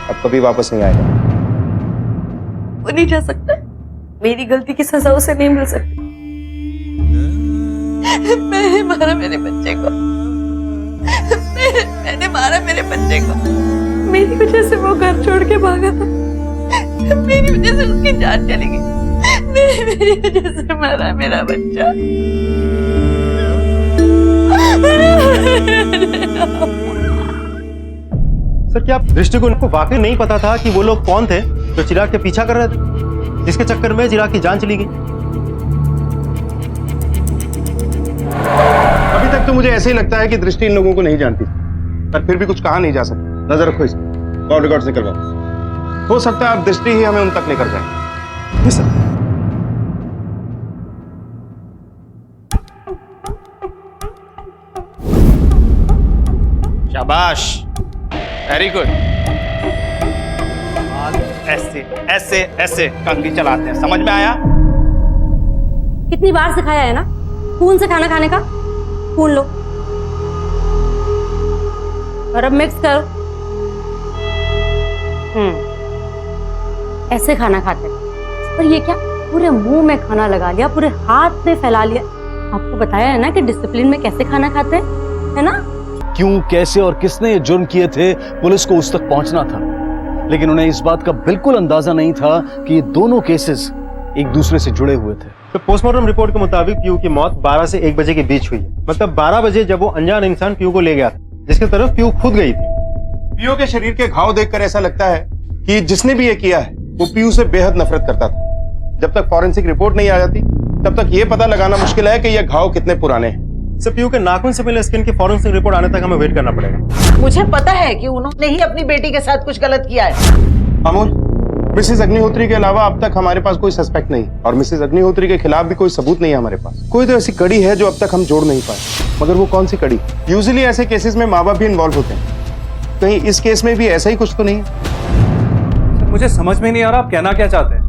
अब कभी वापस नहीं आएगा। वो नहीं जा सकता, मेरी गलती की सजा उसे नहीं मिल सकती। मैंने मारा मेरे बच्चे को, मैंने मारा मेरे बच्चे को। मेरी वजह से वो घर छोड़ के भागा था, मेरी वजह से उसकी जान चली गई, मेरी वजह से मारा मेरा बच्चा। सर, क्या दृष्टिकोण को वाकई नहीं पता था कि वो लोग कौन थे जो चिराग के पीछा कर रहे थे, जिसके चक्कर में चिराग की जान चली गई? अभी तक तो मुझे ऐसे ही लगता है कि दृष्टि इन लोगों को नहीं जानती, पर फिर भी कुछ कहा नहीं जा सकता। नजर रखो इसको, कॉल रिकॉर्ड से करवाओ। हो सकता है आप दृष्टि ही हमें उन तक लेकर जाए। Yes sir. शाबाश, वेरी गुड। ऐसे ऐसे ऐसे कंघी चलाते हैं, समझ में आया? कितनी बार सिखाया है ना, स्पून से खाना खाने का। स्पून लो और अब मिक्स करो। ऐसे खाना खाते हैं। पर ये क्या, पूरे मुंह में खाना लगा लिया, पूरे हाथ में फैला लिया। आपको बताया है ना कि डिसिप्लिन में कैसे खाना खाते हैं, है ना? क्यों, कैसे और किसने ये जुर्म किए थे, पुलिस को उस तक पहुंचना था, लेकिन उन्हें इस बात का बिल्कुल अंदाजा नहीं था कि ये दोनों केसेस एक दूसरे से जुड़े हुए थे। तो पोस्टमार्टम रिपोर्ट के मुताबिक पीयू की मौत 12 से 1 बजे के बीच हुई है। मतलब 12 बजे जब वो अनजान इंसान पीयू को ले गया था, जिसकी तरफ पीयू खुद गई थी। पीयू के शरीर के घाव देखकर ऐसा लगता है कि जिसने भी ये किया है वो पीयू से बेहद नफरत करता था। जब तक फॉरेंसिक रिपोर्ट नहीं आ जाती तब तक ये पता लगाना मुश्किल है कि ये घाव कितने पुराने हैं। सर, पीयू के नाखून से मिले स्किन की फॉरेंसिक रिपोर्ट आने तक हमें वेट करना पड़ेगा। मुझे पता है कि उन्होंने ही अपनी बेटी के साथ कुछ गलत किया है। अमोल, मिसेस अग्निहोत्री के अलावा अब तक हमारे पास कोई सस्पेक्ट नहीं, और मिसेस अग्निहोत्री के खिलाफ भी कोई सबूत नहीं है हमारे पास। कोई तो ऐसी कड़ी है जो अब तक हम जोड़ नहीं पाए, मगर वो कौन सी कड़ी? यूजुअली ऐसे केसेस में माँ बाप भी इन्वॉल्व होते हैं, कहीं इस केस में भी ऐसा ही कुछ तो नहीं? मुझे समझ में नहीं आ रहा आप कहना क्या चाहते हैं।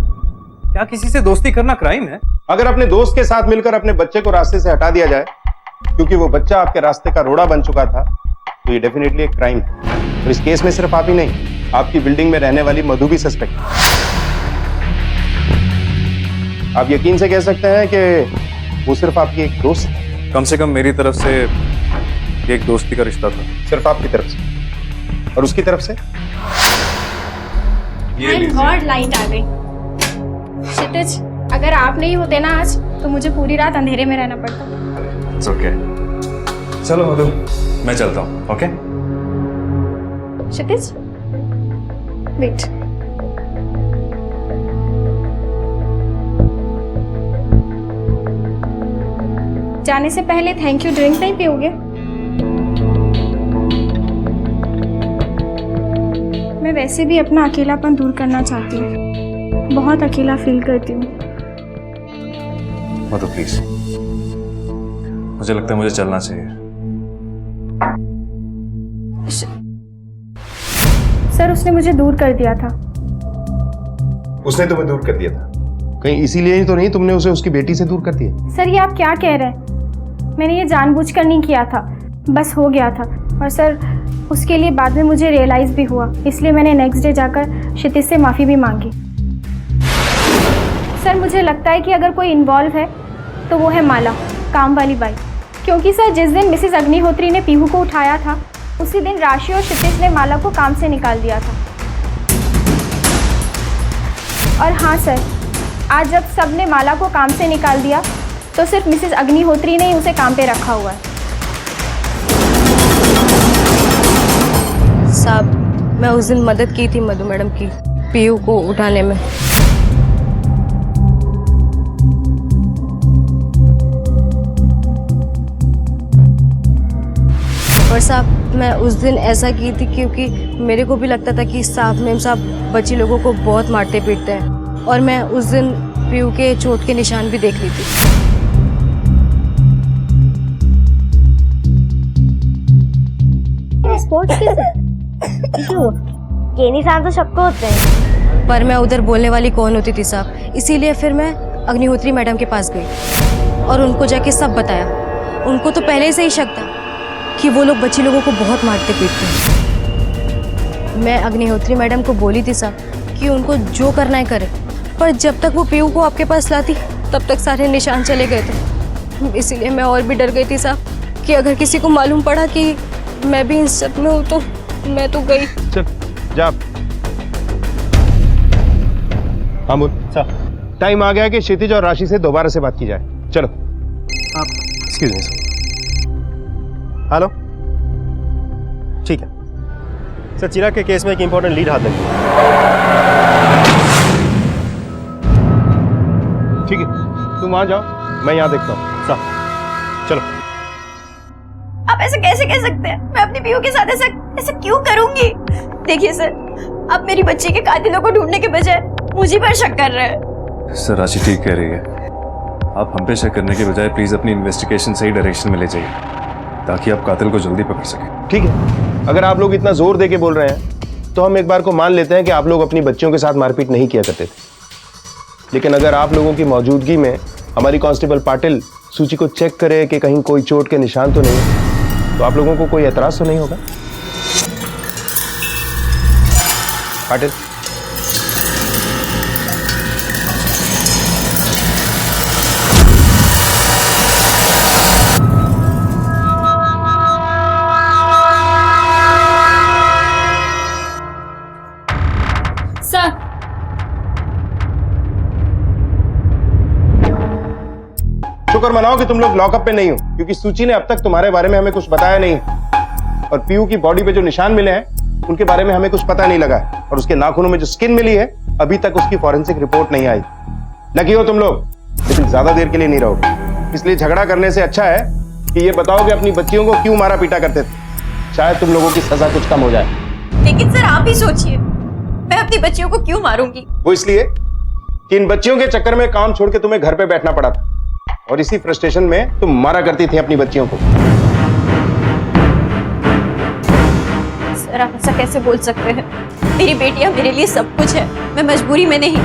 क्या किसी से दोस्ती करना क्राइम है? अगर अपने दोस्त के साथ मिलकर अपने बच्चे को रास्ते से हटा दिया जाए क्योंकि वो बच्चा आपके रास्ते का रोड़ा बन चुका था, तो ये डेफिनेटली एक क्राइम है। और इस केस में सिर्फ आप ही नहीं, आपकी बिल्डिंग में रहने वाली मधु भी सस्पेक्ट है। आप यकीन से कह सकते हैं कि वो सिर्फ आपकी एक दोस्त है। कम से कम मेरी तरफ से ये एक दोस्ती का रिश्ता था। सिर्फ आपकी तरफ से और उसकी तरफ से? थैंक गॉड लाइट आ गई। क्षितिज, अगर आप नहीं होते ना आज तो मुझे पूरी रात अंधेरे में रहना पड़ता। It's okay. चलो मधु, मैं चलता हूँ। ओके क्षितिज, वेट। जाने से पहले थैंक यू ड्रिंक नहीं पियोगे? मैं वैसे भी अपना अकेलापन दूर करना चाहती हूँ, बहुत अकेला फील करती हूँ। मधु प्लीज, मुझे लगता है मुझे चलना चाहिए। सर, उसने मुझे दूर कर दिया था। उसने तुम्हें दूर कर दिया था? कहीं इसीलिए ही तो नहीं तुमने उसे उसकी बेटी से दूर कर दिया? सर, ये आप क्या कह रहे हैं? मैंने ये जानबूझकर नहीं किया था, बस हो गया था। और सर, उसके लिए बाद में मुझे रियलाइज़ भी हुआ, इसलिए मैंने नेक्स्ट डे जाकर क्षितिज से माफ़ी भी मांगी। सर, मुझे लगता है कि अगर कोई इन्वॉल्व है तो वो है माला, काम वाली बाई। क्योंकि सर, जिस दिन मिसेस अग्निहोत्री ने पीहू को उठाया था उसी दिन राशि और क्षितिज ने माला को काम से निकाल दिया था। और हाँ सर, आज जब सब ने माला को काम से निकाल दिया तो सिर्फ मिसेस अग्निहोत्री ने ही उसे काम पे रखा हुआ है। साहब, मैं उस दिन मदद की थी मधु मैडम की पीयू को उठाने में। और साहब, मैं उस दिन ऐसा की थी क्योंकि मेरे को भी लगता था कि साहब मेम साहब बच्ची लोगों को बहुत मारते पीटते हैं, और मैं उस दिन पीयू के चोट के निशान भी देख ली थी। स्पोर्ट्स ये निशान तो सबको होते हैं। पर मैं उधर बोलने वाली कौन होती थी साहब, इसीलिए फिर मैं अग्निहोत्री मैडम के पास गई और उनको जाके सब बताया। उनको तो पहले से ही शक था कि वो लोग बच्ची लोगों को बहुत मारते पीटते हैं। मैं अग्निहोत्री मैडम को बोली थी साहब कि उनको जो करना है करे, पर जब तक वो पीयू को आपके पास लाती तब तक सारे निशान चले गए थे। इसीलिए मैं और भी डर गई थी साहब कि अगर किसी को मालूम पड़ा कि मैं भी इन सब में हूँ तो मैं तो गई। चल जा। हाँ बोल। टाइम आ गया कि क्षितिज और राशि से दोबारा से बात की जाए। चलो। Excuse me sir. हेलो, ठीक है सर। चिराग के केस में एक इंपॉर्टेंट लीड हाथ लगी है। ठीक है, तुम वहां जाओ, मैं यहाँ देखता हूँ। साहब चलो। आप ऐसे कैसे कह सकते हैं? मैं अपनी पीयू के साथ ऐसा क्यों करूंगी? देखिए सर, आप मेरी बच्ची के कातिलों को ढूंढने के बजाय मुझे पर शक कर रहे हैं। सर राशि ठीक कह रही है। आप हम पे शक करने के बजाय प्लीज अपनी इन्वेस्टिगेशन सही डायरेक्शन में ले जाइए ताकि आप कातिल को जल्दी पकड़ सकें। ठीक है, अगर आप लोग इतना जोर दे के बोल रहे हैं तो हम एक बार को मान लेते हैं कि आप लोग अपनी बच्चियों के साथ मारपीट नहीं किया करते थे। लेकिन अगर आप लोगों की मौजूदगी में हमारी कांस्टेबल पाटिल सूची को चेक करे कि कहीं कोई चोट के निशान तो नहीं, तो आप लोगों को कोई एतराज तो नहीं होगा? पाटिल, सर, शुक्र मनाओ कि तुम लोग लॉकअप पे नहीं हो, क्योंकि सूची ने अब तक तुम्हारे बारे में हमें कुछ बताया नहीं। और पीयू की बॉडी पे जो निशान मिले हैं उनके बारे में हमें कुछ पता नहीं लगा है। और उसके नाखूनों में जो स्किन मिली है अभी तक उसकी फॉरेंसिक रिपोर्ट नहीं आई। लकी हो तुम लोग, लेकिन ज्यादा देर के लिए नहीं रहोगे। इसलिए झगड़ा करने से अच्छा है कि ये बताओ कि अपनी बच्चियों को क्यों मारा पीटा करते थे। शायद तुम लोगों की सजा कुछ कम हो जाए। लेकिन सर आप ही सोचिए, मैं अपनी बच्चियों को क्यों मारूंगी? वो इसलिए कि इन बच्चियों के चक्कर में काम छोड़ के तुम्हें घर पे बैठना पड़ा था, और इसी फ्रस्ट्रेशन में तुम मारा करती थी अपनी बच्चियों को। सर आप ऐसा कैसे बोल सकते हैं? मेरी बेटियां मेरे लिए सब कुछ है। मैं मजबूरी में नहीं,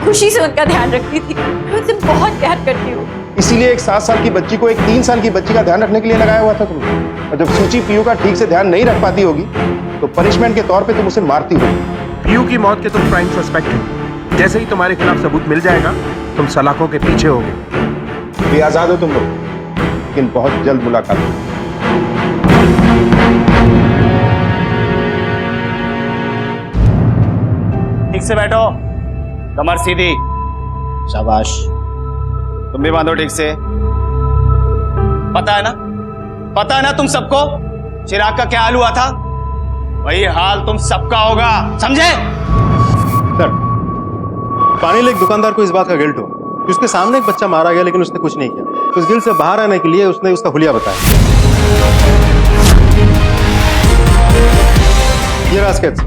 खुशी से उनका ध्यान रखती थी। मैं उनसे बहुत प्यार करती हूँ। इसीलिए एक 7 साल की बच्ची को एक 3 साल की बच्ची का ध्यान रखने के लिए लगाया हुआ था तुमने। और जब सूची पीयू का ठीक से ध्यान नहीं रख पाती होगी तो पनिशमेंट के तौर पे तुम उसे मारती होगी। पीयू की मौत के तुम प्राइम सस्पेक्ट हो। जैसे ही तुम्हारे खिलाफ सबूत मिल जाएगा तुम सलाखों के पीछे होगे। भी आजाद हो तुम लोग, लेकिन बहुत जल्द मुलाकात होगी। ठीक से बैठो, कमर सीधी, शाबाश। तुम भी बांधो ठीक से। पता है ना तुम सबको चिराग का क्या हाल हुआ था? वही हाल तुम सबका होगा, समझे? सर, पानी ले एक दुकानदार को इस बात का गिल्ट हो कि उसके सामने एक बच्चा मारा गया लेकिन उसने कुछ नहीं किया। तो उस गिल्ट से बाहर आने के लिए उसने उसका हुलिया बताया। ये रहा स्केच।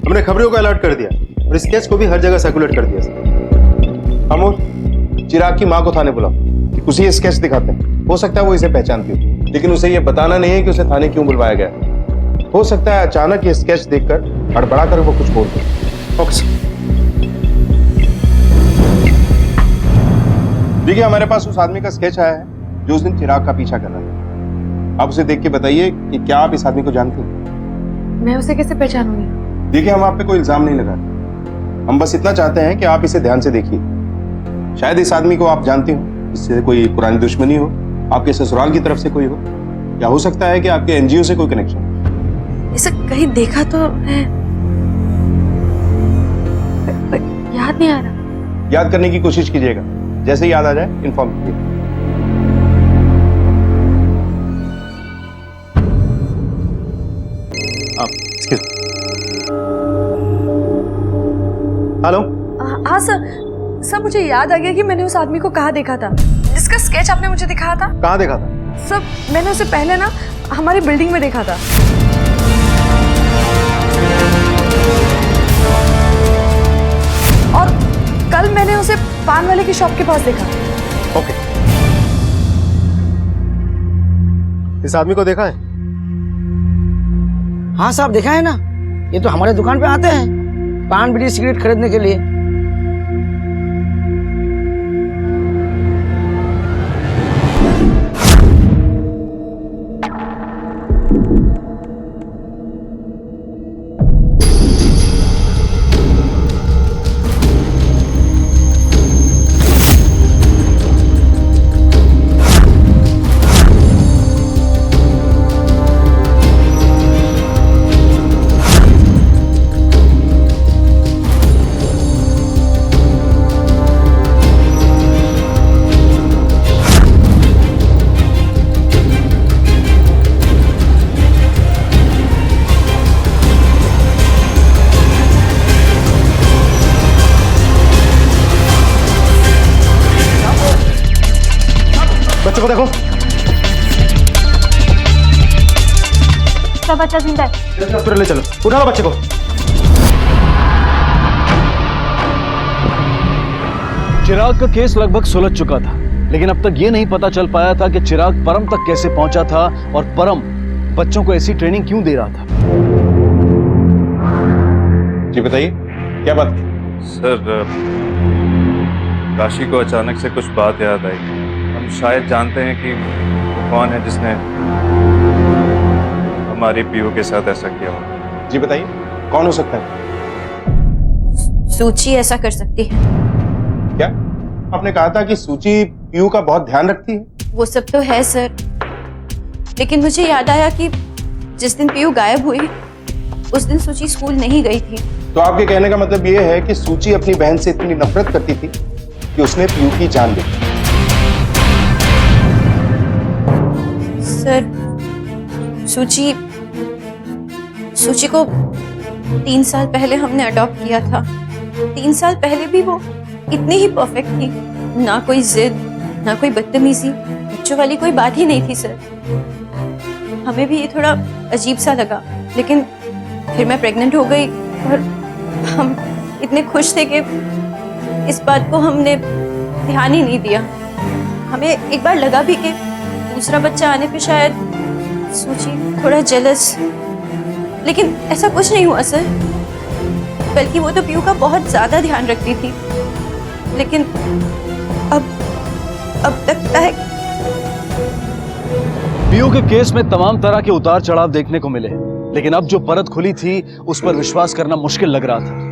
हमने खबरों को अलर्ट कर दिया और इस स्केच को भी हर जगह सर्कुलेट कर दिया सर। अमोल, चिराग की माँ को थाने बुलाओ, उसे ये स्केच दिखाते हैं। हो सकता है वो इसे पहचानती हो, लेकिन उसे ये बताना नहीं है कि उसे थाने क्यों बुलवाया गया। हो सकता है अचानक ये स्केच देखकर हड़बड़ा कर वो कुछ बोल दे। ओके। देखिए, हमारे पास उस आदमी का स्केच आया है जो उस दिन चिराग का पीछा कर रहा था। आप उसे देख के बताइए कि क्या आप इस आदमी को जानते हैं? मैं उसे कैसे पहचानूंगी? देखिए, हम आप पे कोई इल्जाम नहीं लगा रहे। हम बस इतना चाहते हैं कि आप इसे ध्यान से देखिए। शायद इस आदमी को आप जानते हो, इससे कोई पुरानी दुश्मनी हो, आपके ससुराल की तरफ से कोई हो, या हो सकता है कि आपके एनजीओ से कोई कनेक्शन। इसे कहीं देखा तो है, याद नहीं आ रहा। याद करने की कोशिश कीजिएगा, जैसे ही याद आ जाए इन्फॉर्म कीजिए। हेलो। हाँ सर, मुझे याद आ गया कि मैंने उस आदमी को कहाँ देखा था जिसका स्केच आपने मुझे दिखाया था। कहाँ देखा था? सर, मैंने उसे पहले ना हमारी बिल्डिंग में देखा था। और कल मैंने उसे पान वाले की शॉप के पास देखा। ओके। इस आदमी को देखा है? हाँ साहब, देखा है ना, ये तो हमारे दुकान पे आते हैं पान बीड़ी सिगरेट खरीदने के लिए। बच्चे को देखो। सब बच्चा जिंदा है। हॉस्पिटल ले चलो, उठा लो बच्चे को। चिराग का केस लगभग सुलझ चुका था, लेकिन अब तक ये नहीं पता चल पाया था कि चिराग परम तक कैसे पहुंचा था और परम बच्चों को ऐसी ट्रेनिंग क्यों दे रहा था। जी बताइए, क्या बात? सर, राशि को अचानक से कुछ बात याद आई। हम शायद जानते हैं कि वो कौन है जिसने हमारी पीयू के साथ ऐसा किया हो। जी बताइए, कौन हो सकता है? सूची ऐसा कर सकती है। क्या आपने कहा था कि सूची पीयू का बहुत ध्यान रखती है? वो सब तो है सर, लेकिन मुझे याद आया कि जिस दिन पीयू गायब हुई उस दिन सूची स्कूल नहीं गई थी। तो आपके कहने का मतलब ये है कि सूची अपनी बहन से इतनी नफरत करती थी कि उसने पीयू की जान ली। सर, सूची को 3 साल पहले हमने अडॉप्ट किया था। 3 साल पहले भी वो इतनी ही परफेक्ट थी, ना कोई जिद, ना कोई बदतमीजी, बच्चों वाली कोई बात ही नहीं थी सर। हमें भी ये थोड़ा अजीब सा लगा, लेकिन फिर मैं प्रेग्नेंट हो गई और हम इतने खुश थे कि इस बात को हमने ध्यान ही नहीं दिया। हमें एक बार लगा भी कि दूसरा बच्चा आने पे शायद सूची थोड़ा जेलस, लेकिन ऐसा कुछ नहीं हुआ सर। बल्कि वो तो पीयू का बहुत ज्यादा ध्यान रखती थी, लेकिन अब लगता है पीयू के केस में तमाम तरह के उतार चढ़ाव देखने को मिले, लेकिन अब जो परत खुली थी उस पर विश्वास करना मुश्किल लग रहा था।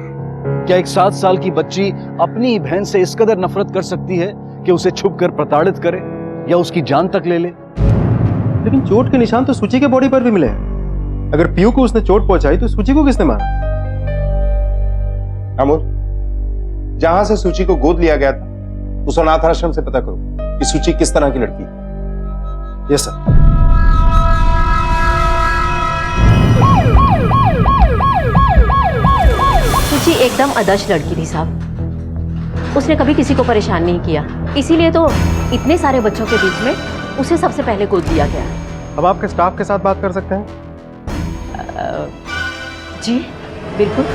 क्या एक 7 साल की बच्ची अपनी बहन से इस कदर नफरत कर सकती है कि उसे छुपकर प्रताड़ित करे या उसकी जान तक ले ले? लेकिन चोट के निशान तो सूची के बॉडी पर भी मिले हैं। अगर पीयू को उसने चोट पहुंचाई तो सूची को किसने मारा? अमोल, जहां से सूची को गोद लिया गया था उस अनाथ आश्रम से पता करो कि सूची किस तरह की लड़की है। Yes sir. सूची एकदम आदर्श लड़की थी साहब। उसने कभी किसी को परेशान नहीं किया, इसीलिए तो इतने सारे बच्चों के बीच में उसे सबसे पहले गोद दिया गया। अब आपके स्टाफ के साथ बात कर सकते हैं? जी बिल्कुल।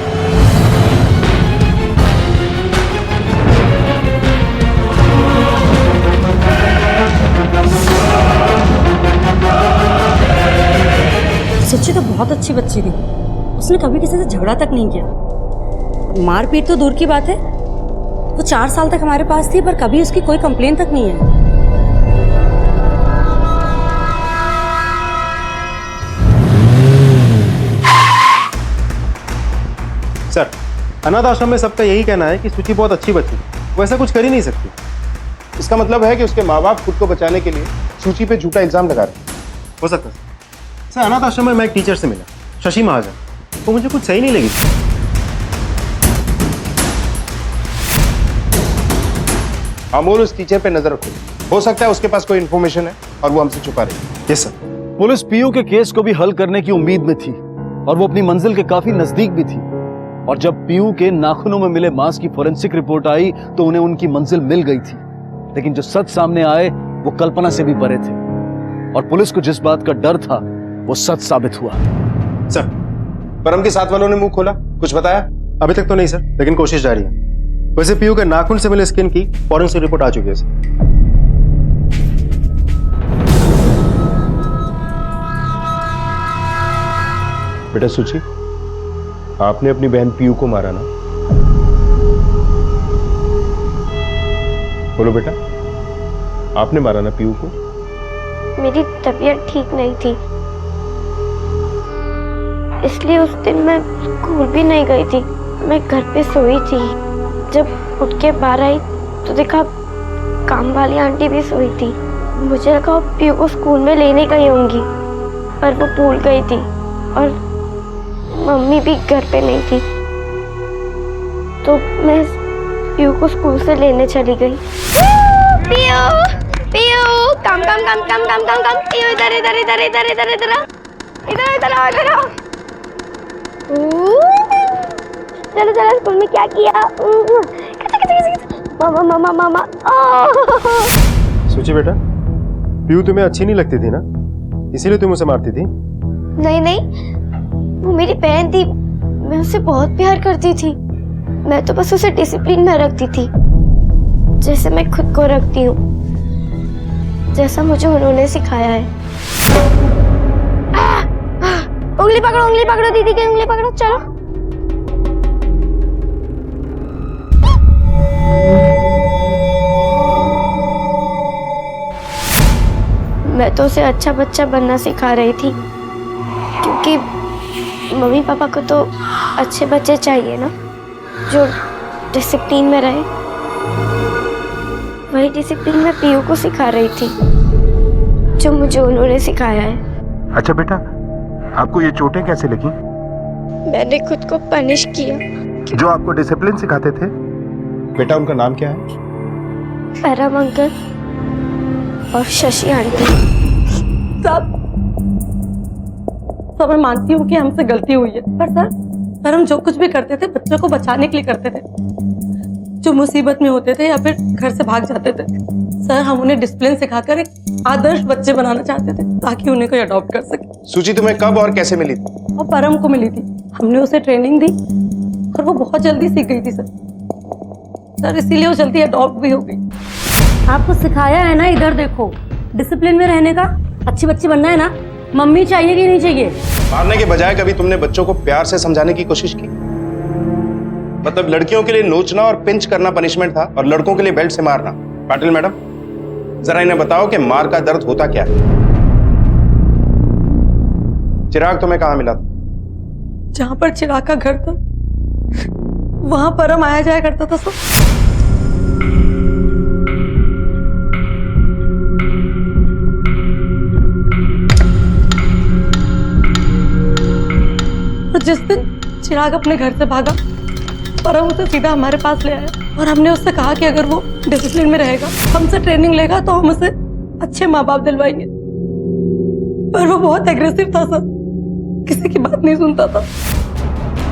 सच्ची तो बहुत अच्छी बच्ची थी, उसने कभी किसी से झगड़ा तक नहीं किया। मारपीट तो दूर की बात है, वो 4 साल तक हमारे पास थी पर कभी उसकी कोई कंप्लेन तक नहीं है। सर, अनाथ आश्रम में सबका यही कहना है कि सूची बहुत अच्छी बच्ची है, वो ऐसा कुछ कर ही नहीं सकती। इसका मतलब है कि उसके माँ बाप खुद को बचाने के लिए सूची पे झूठा इल्जाम लगा रहे हैं। हो सकता है सर। अनाथ आश्रम में मैं एक टीचर से मिला, शशि महाजन, वो मुझे कुछ सही नहीं लगी। अमोल, उस टीचर पे नजर रखो, हो सकता है उसके पास कोई इंफॉर्मेशन है और वो हमसे छुपा रही है। Yes sir. पुलिस पीयू के केस को भी हल करने की उम्मीद में थी और वो अपनी मंजिल के काफी नजदीक भी थी। और जब पीयू के नाखूनों में मिले मांस की फोरेंसिक रिपोर्ट आई तो उन्हें उनकी मंजिल मिल गई थी। लेकिन जो सच सामने आए वो कल्पना से भी परे थे और पुलिस को जिस बात का डर था वो सच साबित हुआ। सर, परम के साथ वालों ने मुंह खोला, कुछ बताया? अभी तक तो नहीं सर, लेकिन कोशिश जारी है। वैसे पीयू के नाखून से मिले स्किन की फॉरेंसिक रिपोर्ट आ चुकी है सर। बेटा सूची, आपने अपनी बहन पीयू को मारा ना? बोलो बेटा, आपने मारा ना पीयू को? मेरी तबीयत ठीक नहीं थी, इसलिए उस दिन मैं स्कूल भी नहीं गई थी। मैं घर पे सोई थी। जब उठ के बाहर आई तो देखा काम वाली आंटी भी सोई थी। मुझे लगा वो पीयू को स्कूल में लेने गई होंगी, पर वो भूल गई थी और मम्मी भी घर पे नहीं थी, तो मैं पीयू को स्कूल से लेने चली गई। पीयू, पीयू, कम कम कम कम कम कम कम, पीयू इधर इधर इधर इधर इधर इधर इधर इधर आओ, इधर आओ। चलो चलो, स्कूल में क्या किया? मामा मामा मामा। सूची बेटा, पीयू तुम्हें अच्छी नहीं लगती थी ना, इसीलिए तुम उसे मारती थी? नहीं नहीं, वो मेरी बहन थी, मैं उससे बहुत प्यार करती थी। मैं तो बस उसे डिसिप्लिन में रखती थी, जैसे मैं खुद को रखती हूँ, जैसा मुझे उन्होंने सिखाया है। उंगली पकड़ो दीदी की उंगली पकड़ो, चलो। मैं तो उसे अच्छा बच्चा बनना सिखा रही थी, क्योंकि मम्मी पापा को तो अच्छे बच्चे चाहिए ना, जो डिसिप्लिन में रहे। वही डिसिप्लिन मैं पीयू को सिखा रही थी, जो मुझे उन्होंने सिखाया है। अच्छा बेटा, आपको ये चोटें कैसे लगी? मैंने खुद को पनिश किया। जो आपको डिसिप्लिन सिखाते थे? बेटा, उनका नाम क्या है? परम अंकल और शशि आंटी। तो मैं मानती हूँ कि हमसे गलती हुई है, पर हम जो कुछ भी करते थे बच्चों को बचाने के लिए करते थे। जो मुसीबत में होते थे या फिर घर से भाग जाते थे, सर हम उन्हें डिसिप्लिन सिखाकर एक आदर्श बच्चे बनाना चाहते थे, ताकि उन्हें कोई अडॉप्ट कर सके। सूची तुम्हें कब और कैसे मिली थी? और परम को मिली थी, हमने उसे ट्रेनिंग दी और वो बहुत जल्दी सीख गई थी सर, इसीलिए वो जल्दी अडॉप्ट भी हो गई। आपको सिखाया है ना, इधर देखो, डिसिप्लिन में रहने का, अच्छी बच्ची बनना है ना। मम्मी चाहिए कि नहीं चाहिए? मारने के बजाय कभी तुमने बच्चों को प्यार से समझाने की कोशिश की? मतलब लड़कियों के लिए नोचना और पिंच करना पनिशमेंट था और लड़कों के लिए बेल्ट से मारना। पाटिल मैडम, जरा इन्हें बताओ कि मार का दर्द होता क्या है। चिराग तुम्हें कहाँ मिला था? जहां पर चिराग का घर था वहां परम आया जाया करता था सर। जिस दिन चिराग अपने घर से भागा परम उसे सीधा हमारे पास ले आया और हमने उससे कहा कि अगर वो डिसिप्लिन में रहेगा, हमसे ट्रेनिंग लेगा तो हम उसे अच्छे माँ बाप दिलवाएंगे। पर वो बहुत एग्रेसिव था सर, किसी की बात नहीं सुनता था।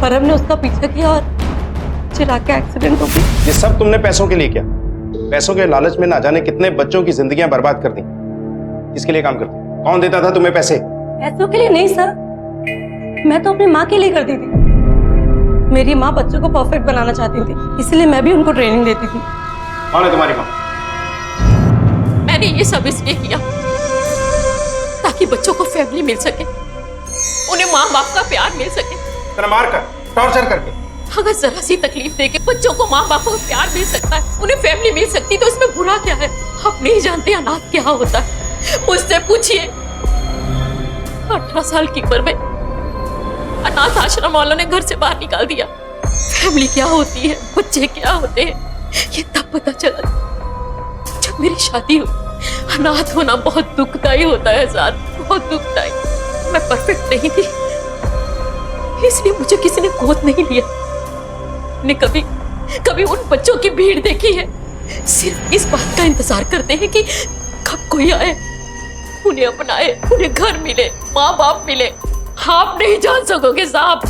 पर हमने उसका पीछा किया और चिराग का एक्सीडेंट हो गया। ये सब तुमने पैसों के लिए किया? पैसों के लालच में ना जाने कितने बच्चों की जिंदगियां बर्बाद कर दी। किसके लिए काम करती? कौन देता था तुम्हें पैसे? पैसों के लिए नहीं सर, मैं तो अपनी माँ के लिए करती थी। मेरी माँ बच्चों को परफेक्ट बनाना चाहती थी, इसलिए मैं भी उनको ट्रेनिंग देती थी। कौन है तुम्हारी माँ? मैंने ये सब इसलिए किया ताकि बच्चों को फैमिली मिल सके, उन्हें माँ बाप का प्यार मिल सके। तेरा मार कर, टॉर्चर करके। अगर जरा सी तकलीफ देके बच्चों को माँ बाप को प्यार मिल सकता है, उन्हें फैमिली मिल सकती, तो इसमें बुरा क्या है? आप नहीं जानते अनाथ क्या होता है, मुझसे पूछिए। 18 साल की उम्र में अनाथ आश्रम वालों ने घर से बाहर निकाल दिया। फैमिली क्या होती है, बच्चे क्या होते हैं, ये तब पता चला जब मेरी शादी हुई। अनाथ होना बहुत दुखदाई होता है साथ, बहुत दुखदाई। मैं परफेक्ट नहीं थी, इसलिए मुझे किसी ने गोद नहीं लिया। ने कभी उन बच्चों की भीड़ देखी है, सिर्फ इस बात का इंतजार करते हैं कि कब कोई आए, उन्हें अपनाए, उन्हें घर मिले, माँ बाप मिले। आप नहीं जान सकोगे साहब,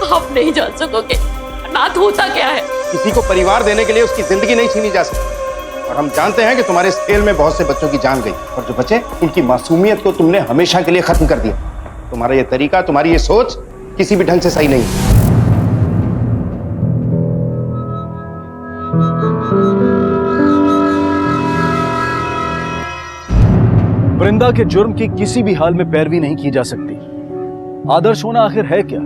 आप नहीं जान सकोगे अनाथ होता क्या है। किसी को परिवार देने के लिए उसकी जिंदगी नहीं छीनी जा सकती। और हम जानते हैं कि तुम्हारे इस खेल में बहुत से बच्चों की जान गई, और जो बचे उनकी मासूमियत को तुमने हमेशा के लिए खत्म कर दिया। तुम्हारा ये तरीका, तुम्हारी ये सोच किसी भी ढंग से सही नहीं है। वृंदा के जुर्म की किसी भी हाल में पैरवी नहीं की जा सकती। आदर्श होना आखिर है क्या?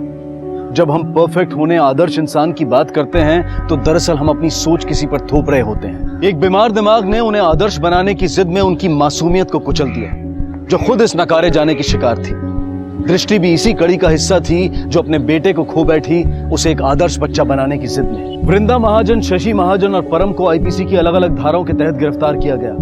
जब हम परफेक्ट होने आदर्श इंसान की बात करते हैं तो दरअसल हम अपनी सोच किसी पर थोप रहे होते हैं। एक बीमार दिमाग ने उन्हें आदर्श बनाने की जिद में उनकी मासूमियत को कुचल दिया, जो खुद इस नकारे जाने की शिकार थी। दृष्टि भी इसी कड़ी का हिस्सा थी, जो अपने बेटे को खो बैठी उसे एक आदर्श बच्चा बनाने की जिद में। वृंदा महाजन, शशि महाजन और परम को आईपीसी की अलग अलग धाराओं के तहत गिरफ्तार किया गया,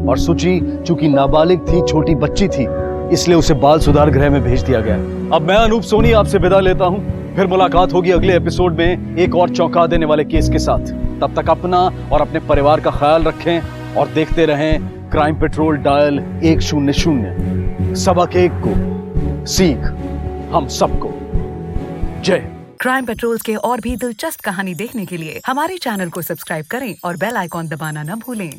और सुचि चूंकि नाबालिग थी, छोटी बच्ची थी, इसलिए उसे बाल सुधार गृह में भेज दिया गया। अब मैं अनूप सोनी आपसे विदा लेता हूं, फिर मुलाकात होगी अगले एपिसोड में एक और चौंका देने वाले केस के साथ। तब तक अपना और अपने परिवार का ख्याल रखें और देखते रहें क्राइम पेट्रोल डायल 100। सबक एक को सीख हम सबको। जय। क्राइम पेट्रोल के और भी दिलचस्प कहानी देखने के लिए हमारे चैनल को सब्सक्राइब करें और बेल आइकॉन दबाना न भूलें।